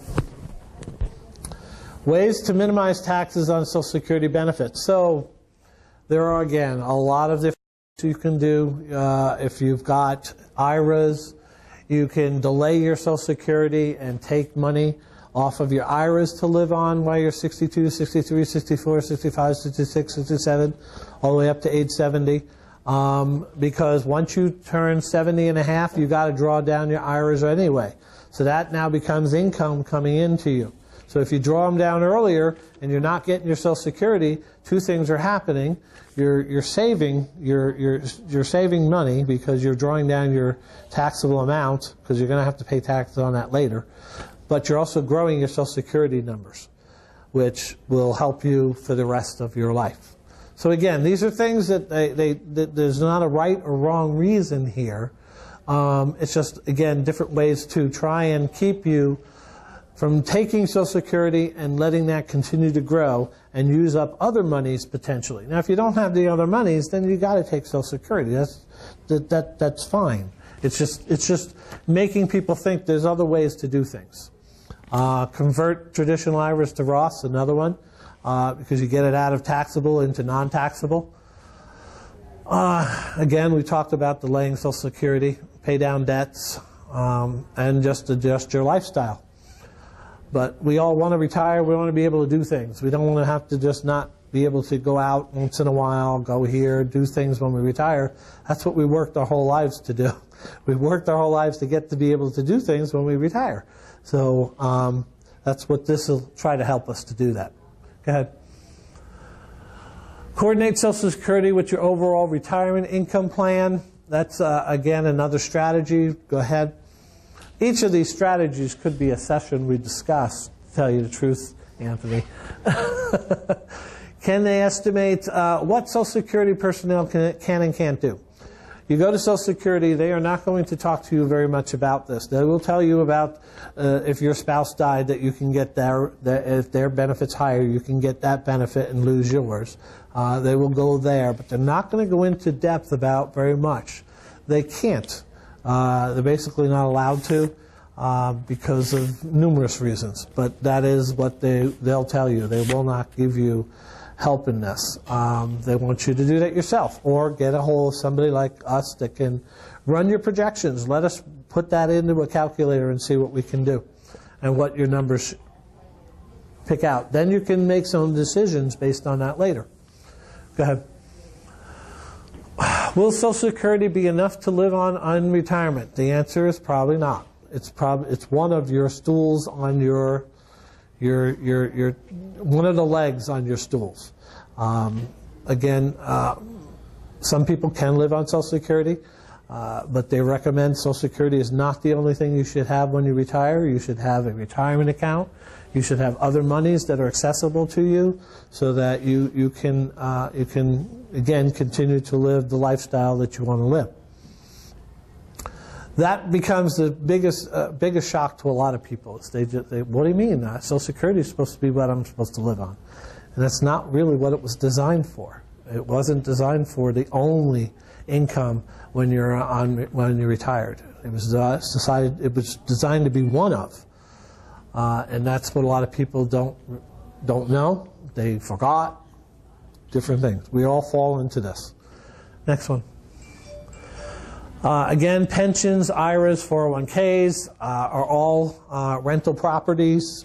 Ways to minimize taxes on Social Security benefits. So there are, again, a lot of different things you can do. If you've got IRAs, you can delay your Social Security and take money off of your IRAs to live on while you're 62, 63, 64, 65, 66, 67, all the way up to age 70. Because once you turn 70 and a half, you've got to draw down your IRAs anyway. So that now becomes income coming into you. So if you draw them down earlier and you're not getting your Social Security, two things are happening. You're saving money because you're drawing down your taxable amount because you're going to have to pay taxes on that later. But you're also growing your Social Security numbers, which will help you for the rest of your life. So again, these are things that there's not a right or wrong reason here. It's just, again, different ways to try and keep you from taking Social Security and letting that continue to grow and use up other monies potentially. Now, if you don't have the other monies, then you got to take Social Security. That's fine. It's just making people think there's other ways to do things. Convert traditional IRAs to Roths, another one, because you get it out of taxable into non-taxable. Again, we talked about delaying Social Security, pay down debts, and just adjust your lifestyle. But we all want to retire. We want to be able to do things. We don't want to have to just not be able to go out once in a while, go here, do things when we retire. That's what we worked our whole lives to do. We worked our whole lives to get to be able to do things when we retire. So that's what this will try to help us to do that. Go ahead. Coordinate Social Security with your overall retirement income plan. That's, again, another strategy. Go ahead. Each of these strategies could be a session we discuss, to tell you the truth, Anthony. Can they estimate what Social Security personnel can and can't do? You go to Social Security, they are not going to talk to you very much about this. They will tell you about if your spouse died, that you can get if their benefit's higher, you can get that benefit and lose yours. They will go there, but they're not going to go into depth about very much. They can't. They're basically not allowed to because of numerous reasons. But that is what they'll tell you. They will not give you help in this. They want you to do that yourself, or get a hold of somebody like us that can run your projections. Let us put that into a calculator and see what we can do and what your numbers pick out. Then you can make some decisions based on that later. Go ahead. Will Social Security be enough to live on in retirement? The answer is probably not. It's one of your stools on your one of the legs on your stools. Again, some people can live on Social Security, but they recommend Social Security is not the only thing you should have when you retire. You should have a retirement account. You should have other monies that are accessible to you, so that you can again continue to live the lifestyle that you want to live. That becomes the biggest shock to a lot of people. What do you mean? Social Security is supposed to be what I'm supposed to live on. And that's not really what it was designed for. It wasn't designed for the only income when you're retired. It was designed to be one of. And that's what a lot of people don't know. They forgot different things. We all fall into this. Next one. Again, pensions, IRAs, 401ks are all rental properties,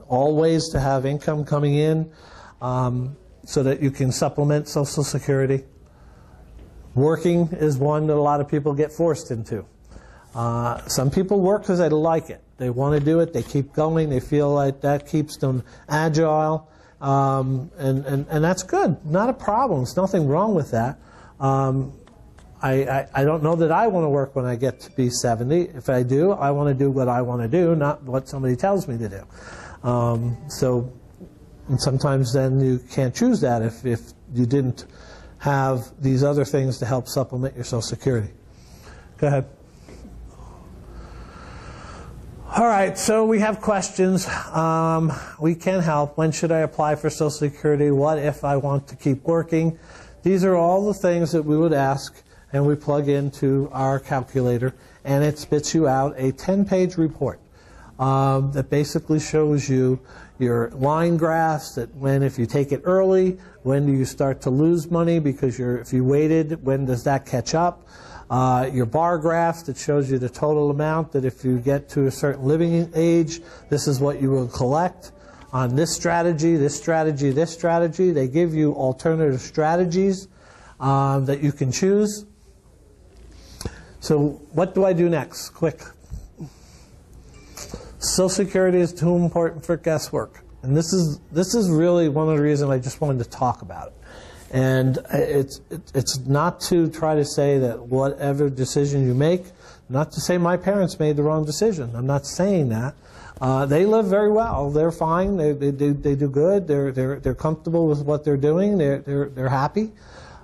all ways to have income coming in so that you can supplement Social Security. Working is one that a lot of people get forced into. Some people work because they like it. They want to do it. They keep going. They feel like that keeps them agile. And that's good. Not a problem. There's nothing wrong with that. I don't know that I want to work when I get to be 70. If I do, I want to do what I want to do, not what somebody tells me to do. And sometimes then you can't choose that if you didn't have these other things to help supplement your Social Security. Go ahead. All right, so we have questions. We can help. When should I apply for Social Security? What if I want to keep working? These are all the things that we would ask, and we plug into our calculator, and it spits you out a 10-page report that basically shows you your line graphs, that if you take it early, when do you start to lose money because if you waited, when does that catch up? Your bar graphs that shows you the total amount, that if you get to a certain living age, this is what you will collect on this strategy, this strategy, this strategy. They give you alternative strategies that you can choose. So what do I do next? Quick. Social Security is too important for guesswork. And this is really one of the reasons I just wanted to talk about it. And it's not to try to say that whatever decision you make, not to say my parents made the wrong decision. I'm not saying that. They live very well. They're fine. They do good. They're comfortable with what they're doing. They're happy,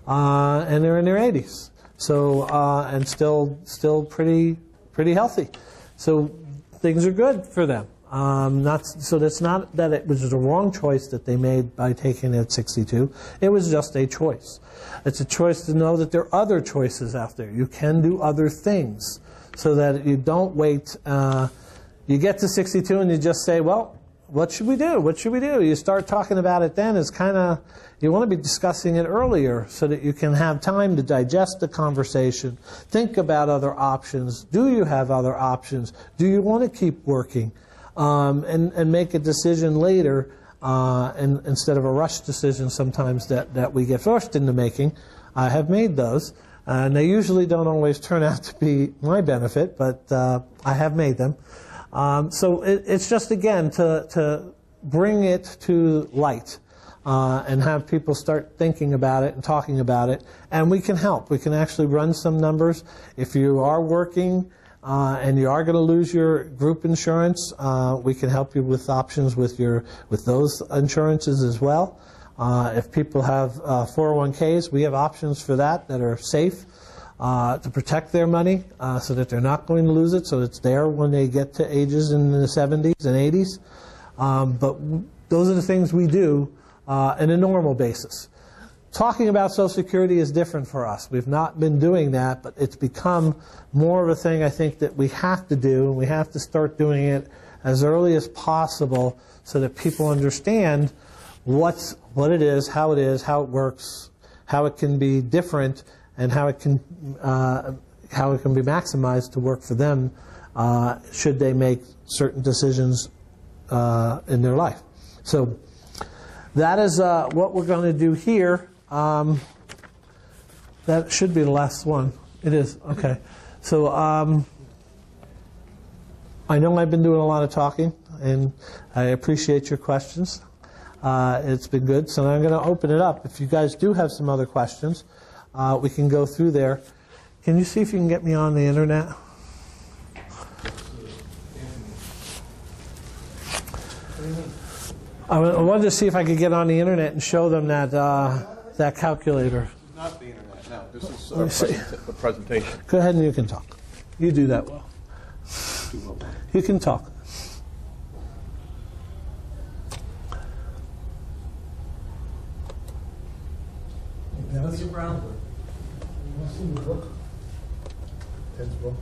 and they're in their 80s. So and still pretty healthy. So things are good for them. So that's not that it was the wrong choice that they made by taking it at 62. It was just a choice. It's a choice to know that there are other choices out there. You can do other things so that you don't wait. You get to 62 and you just say, well, what should we do? What should we do? You start talking about it then. It's kind of, you want to be discussing it earlier so that you can have time to digest the conversation, think about other options. Do you have other options? Do you want to keep working? And make a decision later and instead of a rush decision sometimes that we get forced into making. I have made those, and they usually don't always turn out to be my benefit, but I have made them. So it's just, again, to bring it to light and have people start thinking about it and talking about it. And we can help. We can actually run some numbers. If you are working and you are going to lose your group insurance, we can help you with options with those insurances as well. If people have 401ks, we have options for that are safe to protect their money so that they're not going to lose it, so it's there when they get to ages in the 70s and 80s. But those are the things we do on a normal basis. Talking about Social Security is different for us. We've not been doing that, but it's become more of a thing I think that we have to do, and we have to start doing it as early as possible so that people understand what it is, how it works, how it can be different, and how it can be maximized to work for them should they make certain decisions in their life. So that is what we're going to do here. That should be the last one. It is. Okay. So I know I've been doing a lot of talking, and I appreciate your questions. It's been good. So now I'm going to open it up. If you guys do have some other questions, we can go through there. Can you see if you can get me on the internet? I wanted to see if I could get on the internet and show them that calculator. Not the internet, no. This is a presentation. Go ahead and you can talk. You do that well. You can talk. What's your browser? You want to see the book? Ted's book.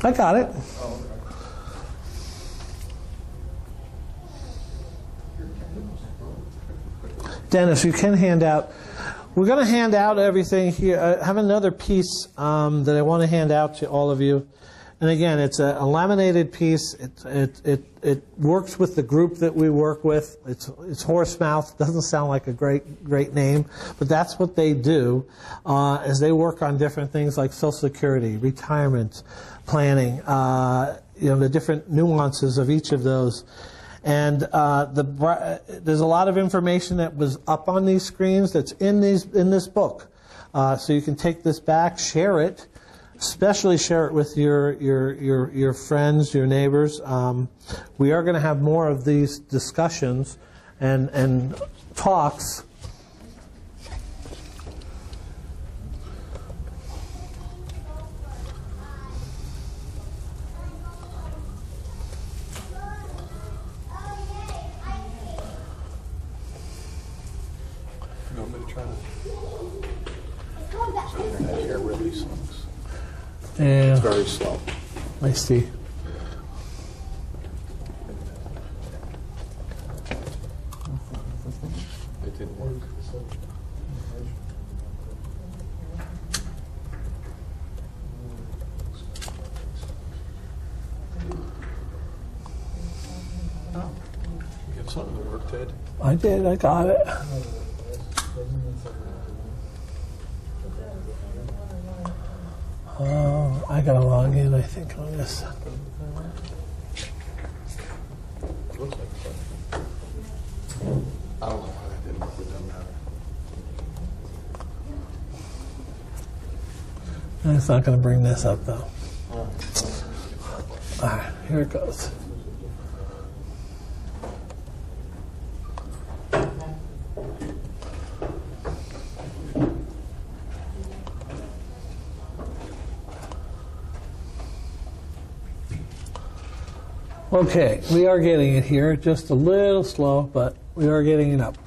I got it. Dennis, you can hand out. We're going to hand out everything here. I have another piece that I want to hand out to all of you. And again, it's a laminated piece. It works with the group that we work with. It's horse mouth. Doesn't sound like a great name, but that's what they do as they work on different things like Social Security, retirement planning, the different nuances of each of those. And there's a lot of information that was up on these screens that's in this book. So you can take this back, share it, especially share it with your friends, your neighbors. We are going to have more of these discussions and talks. You want me to try to? So the internet here really sucks. Yeah, It's very slow. I see. It didn't work. Oh, you have something to work, Ted. I did. I got it. I gotta log in, I think, on this. Looks like fun. I don't know why that didn't work. It doesn't matter. It's not going to bring this up, though. All right, here it goes. Okay, we are getting it here, just a little slow, but we are getting it up.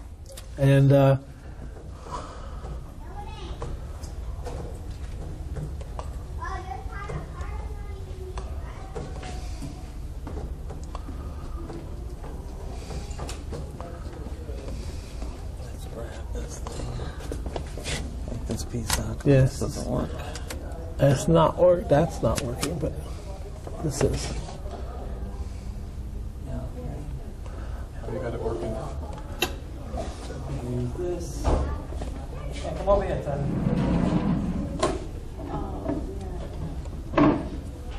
And Yes. Doesn't work. It's not work. That's not working, but this is. Have you got it working? Use this. Yeah, come over here, Ted.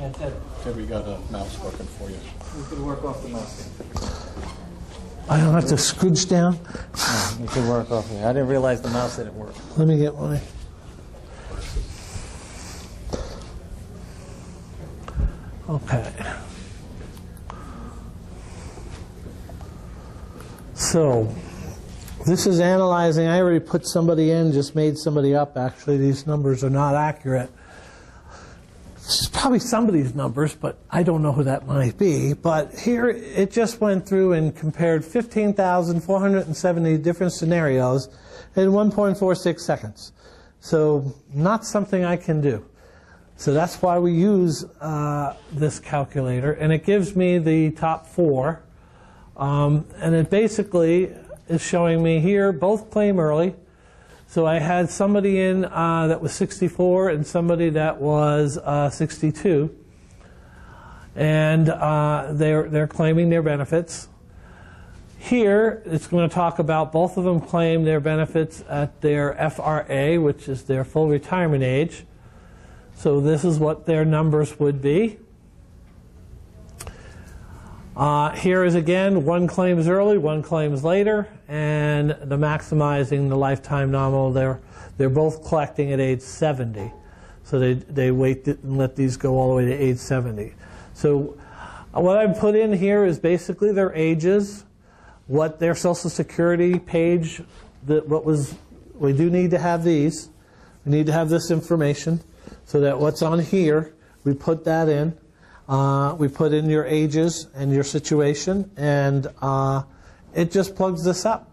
Yeah, Ted. Okay, we got a mouse working for you. We could work off the mouse. I don't have to scrooge down. We could work off here. I didn't realize the mouse didn't work. Let me get one. Okay. So, this is analyzing. I already put somebody in, just made somebody up. Actually, these numbers are not accurate. This is probably somebody's numbers, but I don't know who that might be. But here, it just went through and compared 15,470 different scenarios in 1.46 seconds. So, not something I can do. So that's why we use this calculator, and it gives me the top four. And it basically is showing me here both claim early. So I had somebody in that was 64 and somebody that was 62, and they're claiming their benefits. Here, it's going to talk about both of them claim their benefits at their FRA, which is their full retirement age. So this is what their numbers would be. Here is again, one claims early, one claims later, and the maximizing the lifetime nominal, they're both collecting at age 70. So they wait and let these go all the way to age 70. So what I put in here is basically their ages, what their Social Security page, we do need to have these. We need to have this information so that what's on here, we put that in. We put in your ages and your situation, and it just plugs this up.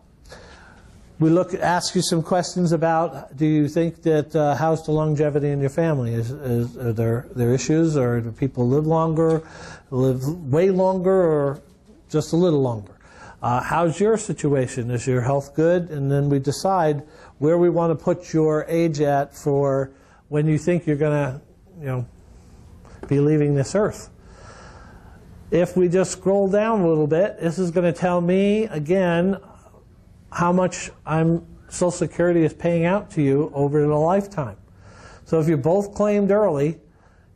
We ask you some questions about, do you think that how's the longevity in your family? Are there issues, or do people live longer, live way longer, or just a little longer? How's your situation? Is your health good? And then we decide where we want to put your age at for when you think you're going to, be leaving this earth. If we just scroll down a little bit, this is going to tell me, again, how much Social Security is paying out to you over the lifetime. So if you're both claimed early,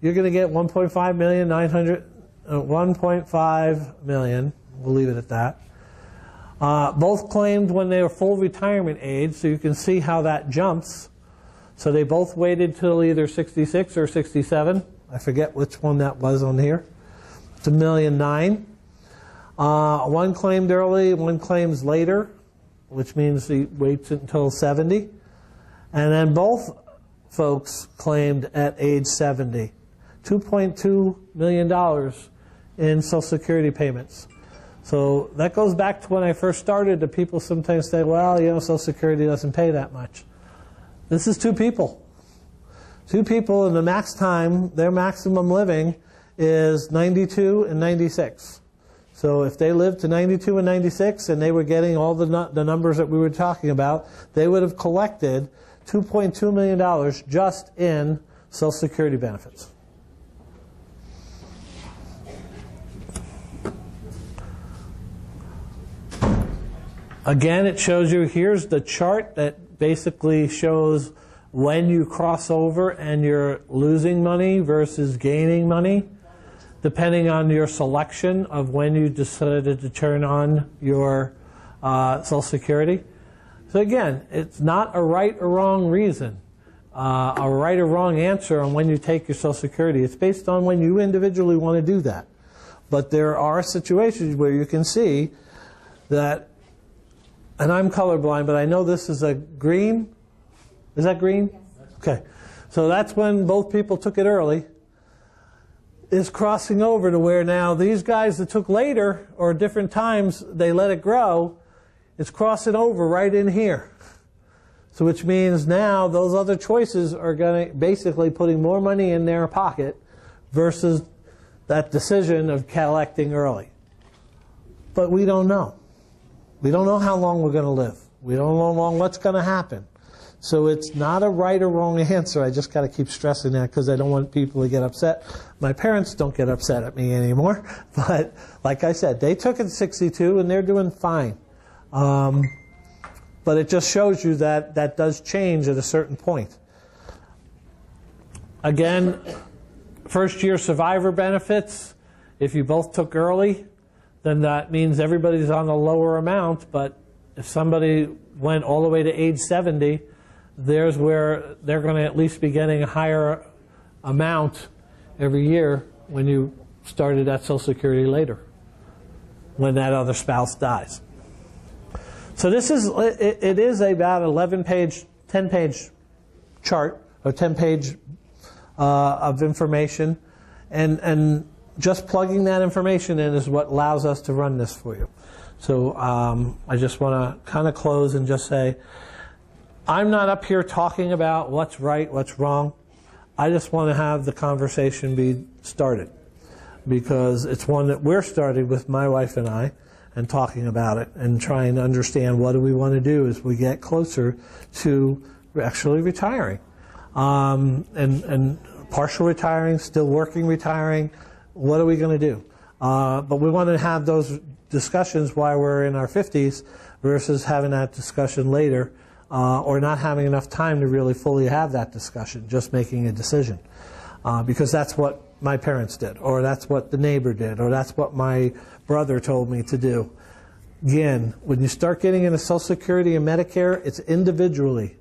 you're going to get 1.5 million, 1.5 million. We'll leave it at that. Both claimed when they were full retirement age, so you can see how that jumps. So they both waited till either 66 or 67. I forget which one that was on here. It's $1.9 million. One claimed early, one claims later, which means he waits until 70. And then both folks claimed at age 70. $2.2 million in Social Security payments. So that goes back to when I first started. The people sometimes say, well, Social Security doesn't pay that much. This is two people. Two people, and the max time, their maximum living is 92 and 96. So if they lived to 92 and 96 and they were getting all the numbers that we were talking about, they would have collected $2.2 million just in Social Security benefits. Again, it shows you, here's the chart that basically shows when you cross over and you're losing money versus gaining money, depending on your selection of when you decided to turn on your Social Security. So again, it's not a right or wrong reason, a right or wrong answer on when you take your Social Security. It's based on when you individually want to do that. But there are situations where you can see that, and I'm colorblind, but I know this is a green. Is that green? Yes. Okay. So that's when both people took it early. Is crossing over to where now these guys that took later, or different times, they let it grow, it's crossing over right in here. So which means now those other choices are going to basically putting more money in their pocket versus that decision of collecting early. But we don't know. We don't know how long we're going to live. We don't know what's going to happen. So it's not a right or wrong answer. I just got to keep stressing that because I don't want people to get upset. My parents don't get upset at me anymore. But like I said, they took it at 62 and they're doing fine. But it just shows you that that does change at a certain point. Again, first year survivor benefits, if you both took early, then that means everybody's on a lower amount. But if somebody went all the way to age 70, there's where they're going to at least be getting a higher amount every year when you started at Social Security later, when that other spouse dies. So this is, it is about 11-page, 10-page chart, or 10-page of information, and just plugging that information in is what allows us to run this for you. So I just want to kind of close and just say, I'm not up here talking about what's right, what's wrong. I just want to have the conversation be started, because it's one that we're starting with my wife and I, and talking about it and trying to understand what do we want to do as we get closer to actually retiring. And partial retiring, still working retiring, what are we going to do? But we want to have those discussions while we're in our 50s versus having that discussion later, or not having enough time to really fully have that discussion, just making a decision. Because that's what my parents did, or that's what the neighbor did, or that's what my brother told me to do. Again, when you start getting into Social Security and Medicare, it's individually.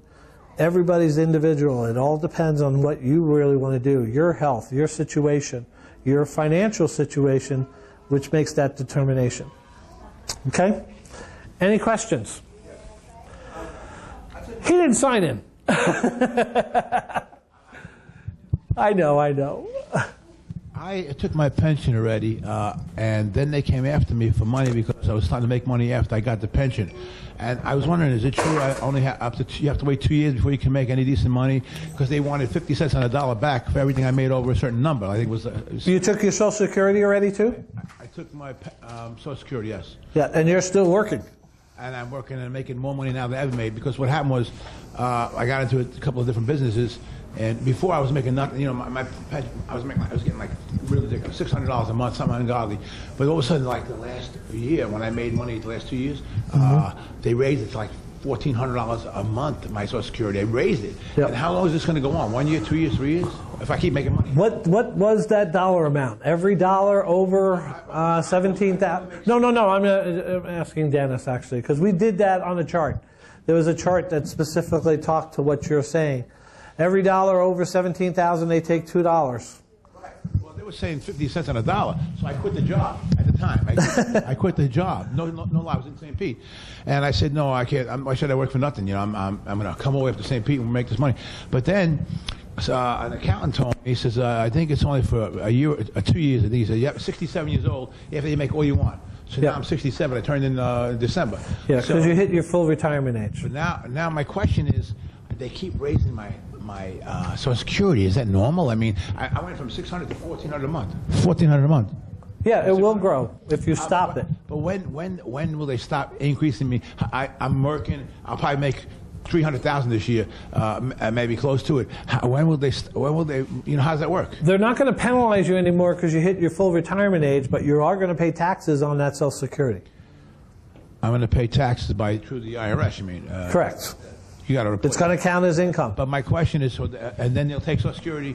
Everybody's individual. It all depends on what you really want to do, your health, your situation, your financial situation, which makes that determination. Okay? Any questions? He didn't sign in. I know. I took my pension already, and then they came after me for money because I was starting to make money after I got the pension. And I was wondering, is it true I only have you have to wait 2 years before you can make any decent money? Because they wanted 50 cents on a dollar back for everything I made over a certain number. I think it was You took your Social Security already too? I took my Social Security, yes. Yeah, and you're still working. And I'm working and making more money now than I ever made, because what happened was I got into a couple of different businesses. And before I was making nothing, you know, I was getting like really ridiculous, $600 a month, something ungodly. But all of a sudden, like the last year, when I made money the last 2 years, they raised it to like $1,400 a month, my Social Security. They raised it. Yep. And how long is this going to go on? 1 year, 2 years, 3 years? If I keep making money. What was that dollar amount? Every dollar over 17,000? No. I'm asking Dennis actually, because we did that on a chart. There was a chart that specifically talked to what you're saying. Every dollar over 17,000, they take $2. Right. Well, they were saying 50 cents on a dollar, so I quit the job at the time. I quit the job. No lie, I was in St. Pete, and I said, no, I can't. Why should I work for nothing? You know, I'm going to come away after St. Pete and make this money. But then an accountant told me, he says, I think it's only for a year, 2 years. He said, you're 67 years old after you make all you want. So now I'm 67. I turned in December. Yeah, because you hit your full retirement age. But now my question is, they keep raising my Social Security. Is that normal? I mean, I went from $600 to $1,400 a month. $1,400 a month. Yeah, it will grow if you stop it. But when will they stop increasing me? I'm working. I'll probably make $300,000 this year, maybe close to it. When will they? You know, how does that work? They're not going to penalize you anymore because you hit your full retirement age, but you are going to pay taxes on that Social Security. I'm going to pay taxes through the IRS. You mean? Correct. You got to report. It's going to count as income. But my question is, and then they'll take Social Security,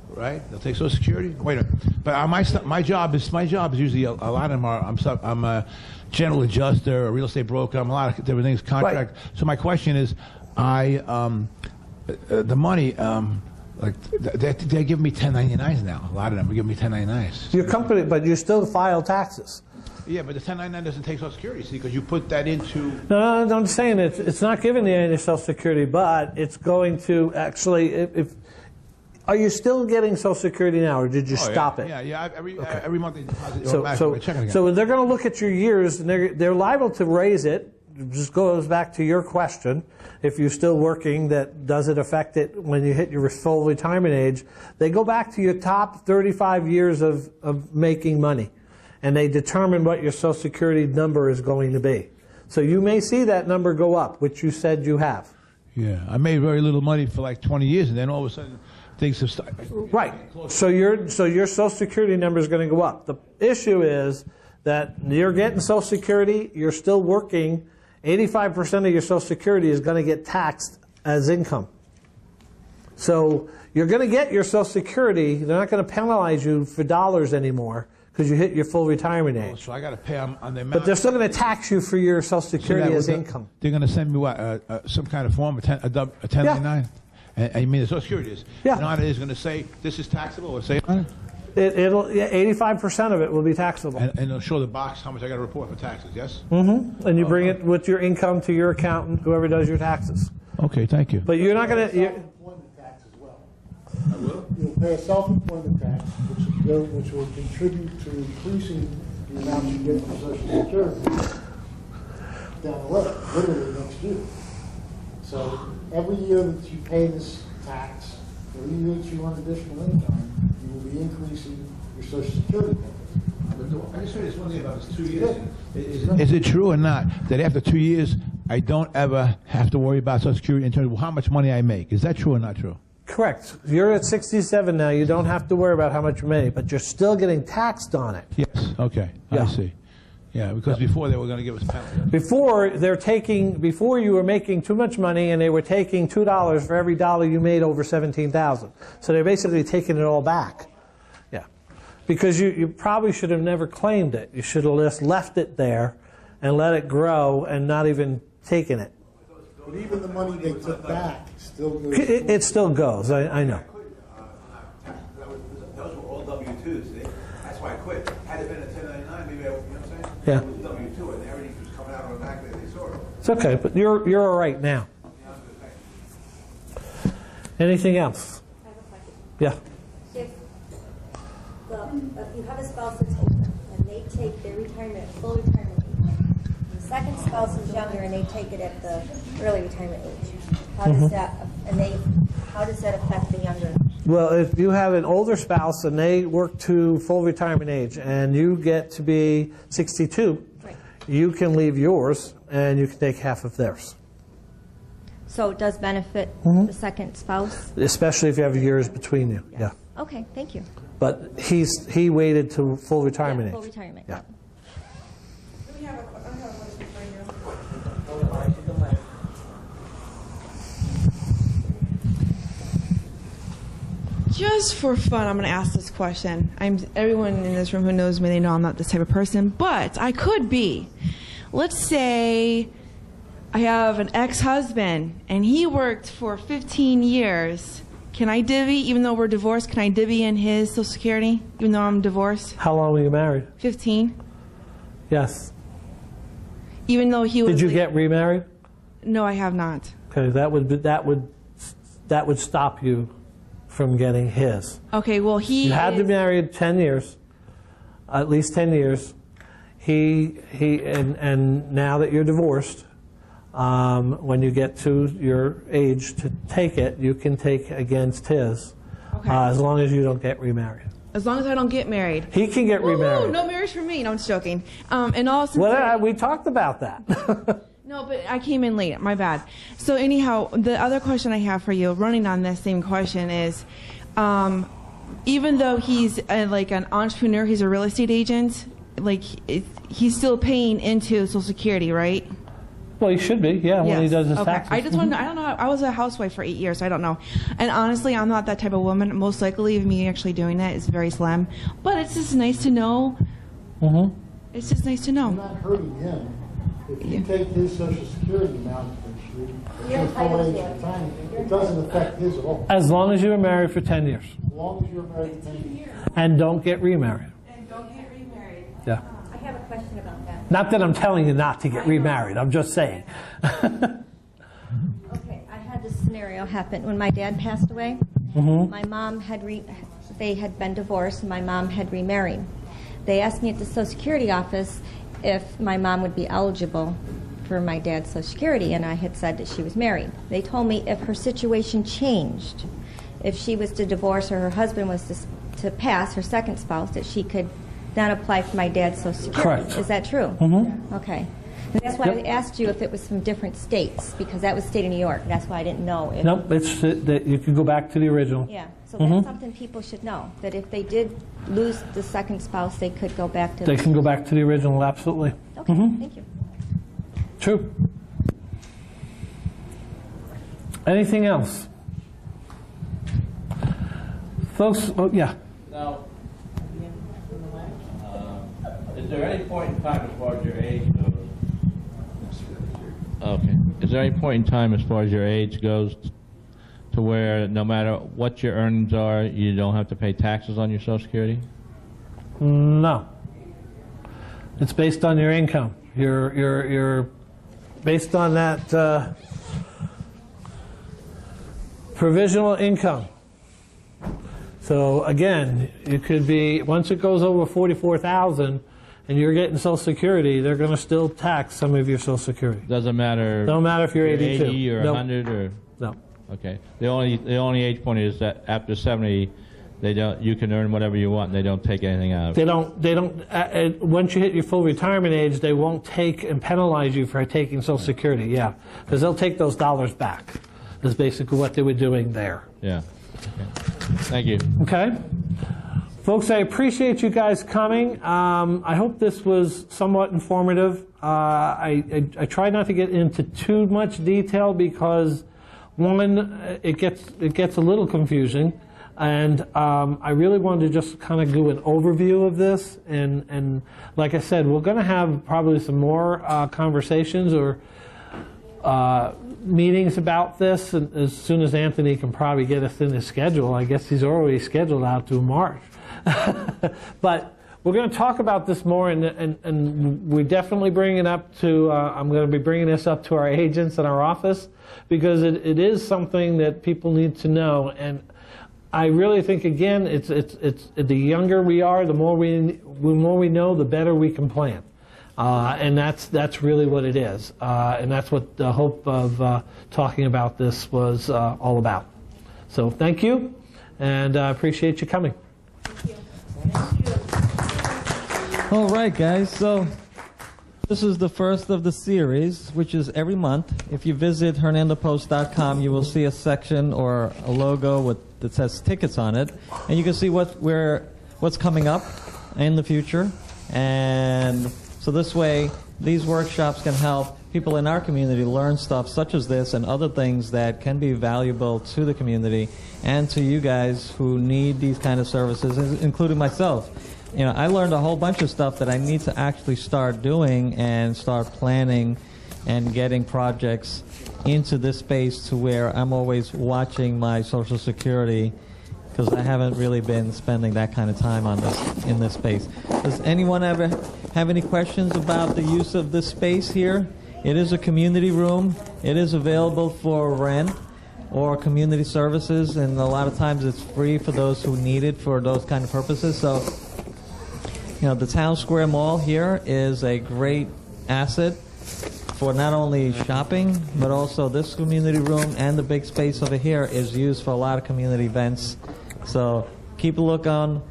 right? They'll take Social Security. Wait a minute. But my job is usually a lot of them are. I'm a general adjuster, a real estate broker. I'm a lot of different things. Contract. Right. So my question is, the money. Like they're giving me 1099s now. A lot of them are giving me 1099s. Your company, but you still file taxes. Yeah, but the 1099 doesn't take Social Security, see, because you put that into... No, I'm saying it's not giving you any Social Security, but it's going to actually... Are you still getting Social Security now, or did you stop it? Yeah. Every month they deposit. So they're going to look at your years, and they're liable to raise it. It just goes back to your question. If you're still working, does it affect it when you hit your full retirement age? They go back to your top 35 years of making money. And they determine what your Social Security number is going to be. So you may see that number go up, which you said you have. Yeah, I made very little money for like 20 years, and then all of a sudden things have started. Right. So your Social Security number is going to go up. The issue is that you're getting Social Security, you're still working. 85% of your Social Security is going to get taxed as income. So you're going to get your Social Security. They're not going to penalize you for dollars anymore because you hit your full retirement age. So I got to pay on the amount. But they're still going to tax you for your Social Security as income. They're going to send me what? Some kind of form, a 1099? And you mean the Social Security is? Yeah. And on it is going to say this is taxable or say on it? It'll 85% of it will be taxable. And it'll show the box how much I got to report for taxes, yes? Mm-hmm. And you bring it with your income to your accountant, whoever does your taxes. Okay, thank you. But you're not going to... Self-employment tax as well. I will? You'll pay a self-employment tax, which will contribute to increasing the amount you get from Social Security down the road, literally next year. So every year that you pay this tax, every year that you earn additional income, you will be increasing your Social Security benefit. I just heard this one thing about this 2 years. Is it true or not that after 2 years, I don't ever have to worry about Social Security in terms of how much money I make? Is that true or not true? Correct. You're at 67 now. You don't have to worry about how much you make, but you're still getting taxed on it. Yes. Okay. Yeah. I see. Yeah, because before they were going to give us penalties. Before you were making too much money, and they were taking $2 for every dollar you made over 17,000. So they're basically taking it all back. Yeah, because you probably should have never claimed it. You should have just left it there and let it grow and not even taken it. But even the money they took back still goes. It still goes. I know. Those were all W-2s. See? That's why I quit. Had it been a 1099, maybe you know what I'm saying? Yeah. It was W-2, and everything was coming out automatically. They saw it. It's okay, but you're all right now. Anything else? I have a question. Yeah. If you have a spouse that's older and they take their retirement, full retirement age, the second spouse is younger and they take it at the early retirement age, how does that, how does that affect the younger? Well, if you have an older spouse and they work to full retirement age and you get to be 62, Right. you can leave yours and you can take half of theirs. So it does benefit the second spouse? Especially if you have years between you. Yeah. Okay, thank you. But he waited to full retirement Yeah, full age. retirement. Yeah. I have a question for you. Just for fun, I'm going to ask this question. Everyone in this room who knows me, they know I'm not this type of person, but I could be. Let's say I have an ex-husband, and he worked for 15 years. Can I divvy, even though we're divorced, can I divvy in his Social Security, even though I'm divorced? How long were you married? 15. Yes. Even though he was... Did you like- get remarried? No, I have not. Okay, that would stop you from getting his. Okay, well, You had to be married 10 years, at least 10 years. And now that you're divorced, when you get to your age to take it, you can take against his, Okay. as long as you don't get remarried. As long as I don't get married. He can get remarried. Woo, no marriage for me. No, I'm just joking. And all Well, we talked about that. No, but I came in late. My bad. So anyhow, the other question I have for you, running on this same question, is even though he's like an entrepreneur, he's a real estate agent, like he's still paying into Social Security, right? Well, he should be, yeah, when he Yes. does his Okay. taxes. I just want to, I don't know. I was a housewife for 8 years, so I don't know. And honestly, I'm not that type of woman. Most likely, me actually doing that is very slim. But it's just nice to know. Mm-hmm. It's just nice to You're know. not hurting him. If you take his Social Security amount, which You're your full entitled age to it. retirement, it doesn't affect his at all. As long as you were married for 10 years. As long as you're married to 10 years. And don't get remarried. And don't get remarried. Yeah. I have a question about that. Not that I'm telling you not to get remarried. I'm just saying. Okay, I had this scenario happen when my dad passed away. My mom had they had been divorced, and my mom had remarried. They asked me at the Social Security office if my mom would be eligible for my dad's Social Security, and I had said that she was married. They told me if her situation changed, if she was to divorce or her husband was to pass, her second spouse, that she could then apply for my dad's Social Security. Correct. Is that true? Mm-hmm. Okay. And that's why Yep. I asked you if it was from different states, because that was state of New York. That's why I didn't know. If, Nope, it's, you can go back to the original. Yeah, so that's something people should know, that if they did lose the second spouse, they could go back to They can go back to the original, absolutely. Okay, thank you. True. Anything else? Folks, oh, yeah. Now, is there any point in time as far as your age goes? Okay. Is there any point in time as far as your age goes to where no matter what your earnings are, you don't have to pay taxes on your Social Security? No. It's based on your income. You're based on that provisional income. So again, it could be once it goes over 44,000 and you're getting Social Security, they're going to still tax some of your Social Security. Doesn't matter. Don't matter if you're 82. 80 or Nope. 100 or. No. Okay. The only age point is that after 70, they don't. You can earn whatever you want. And they don't take anything out. They don't. Once you hit your full retirement age, they won't take and penalize you for taking Social Security. Yeah, because they'll take those dollars back. Is basically what they were doing there. Yeah. Okay. Thank you. Okay. Folks, I appreciate you guys coming. I hope this was somewhat informative. I try not to get into too much detail because, one, it gets a little confusing, and I really wanted to just kind of do an overview of this. And like I said, we're going to have probably some more conversations or meetings about this, and as soon as Anthony can probably get us in his schedule. I guess he's already scheduled out to March. But we're going to talk about this more, and we definitely bring it up to, I'm going to be bringing this up to our agents in our office, because it is something that people need to know. And I really think, again, it's the younger we are, the more we know, the better we can plan. And that's really what it is. And that's what the hope of talking about this was all about. So thank you, and I appreciate you coming. All right, guys. So this is the first of the series, which is every month. If you visit HernandoPost.com, you will see a section or a logo that says tickets on it, and you can see what's coming up in the future. And so this way, these workshops can help people in our community learn stuff such as this and other things that can be valuable to the community and to you guys who need these kind of services, including myself. You know, I learned a whole bunch of stuff that I need to actually start doing and start planning and getting projects into this space to where I'm always watching my Social Security, because I haven't really been spending that kind of time on this in this space. Does anyone ever have any questions about the use of this space here? It is a community room. It is available for rent or community services, and a lot of times it's free for those who need it for those kind of purposes. So, you know, the Town Square Mall here is a great asset for not only shopping, but also this community room, and the big space over here is used for a lot of community events. So keep a look on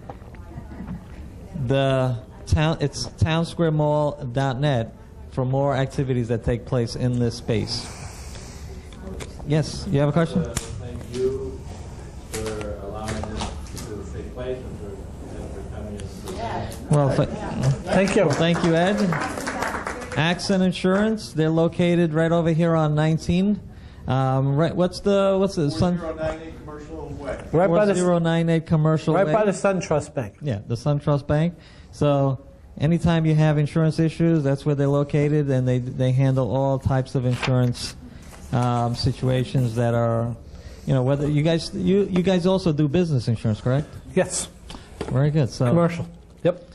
it's townsquaremall.net for more activities that take place in this space. Yes, you have a question? Thank you for allowing this to take place and for coming in. Well, Thank you. thank you, Ed. Accent Insurance, they're located right over here on 19. Right, what's the Sun 4098 Commercial Way. Right by the 4098 Commercial right Way. by the SunTrust Bank. Yeah, the SunTrust Bank. So anytime you have insurance issues, that's where they're located, and they handle all types of insurance situations that are, you know, whether you guys also do business insurance, correct? Yes. Very good. So Commercial. Yep.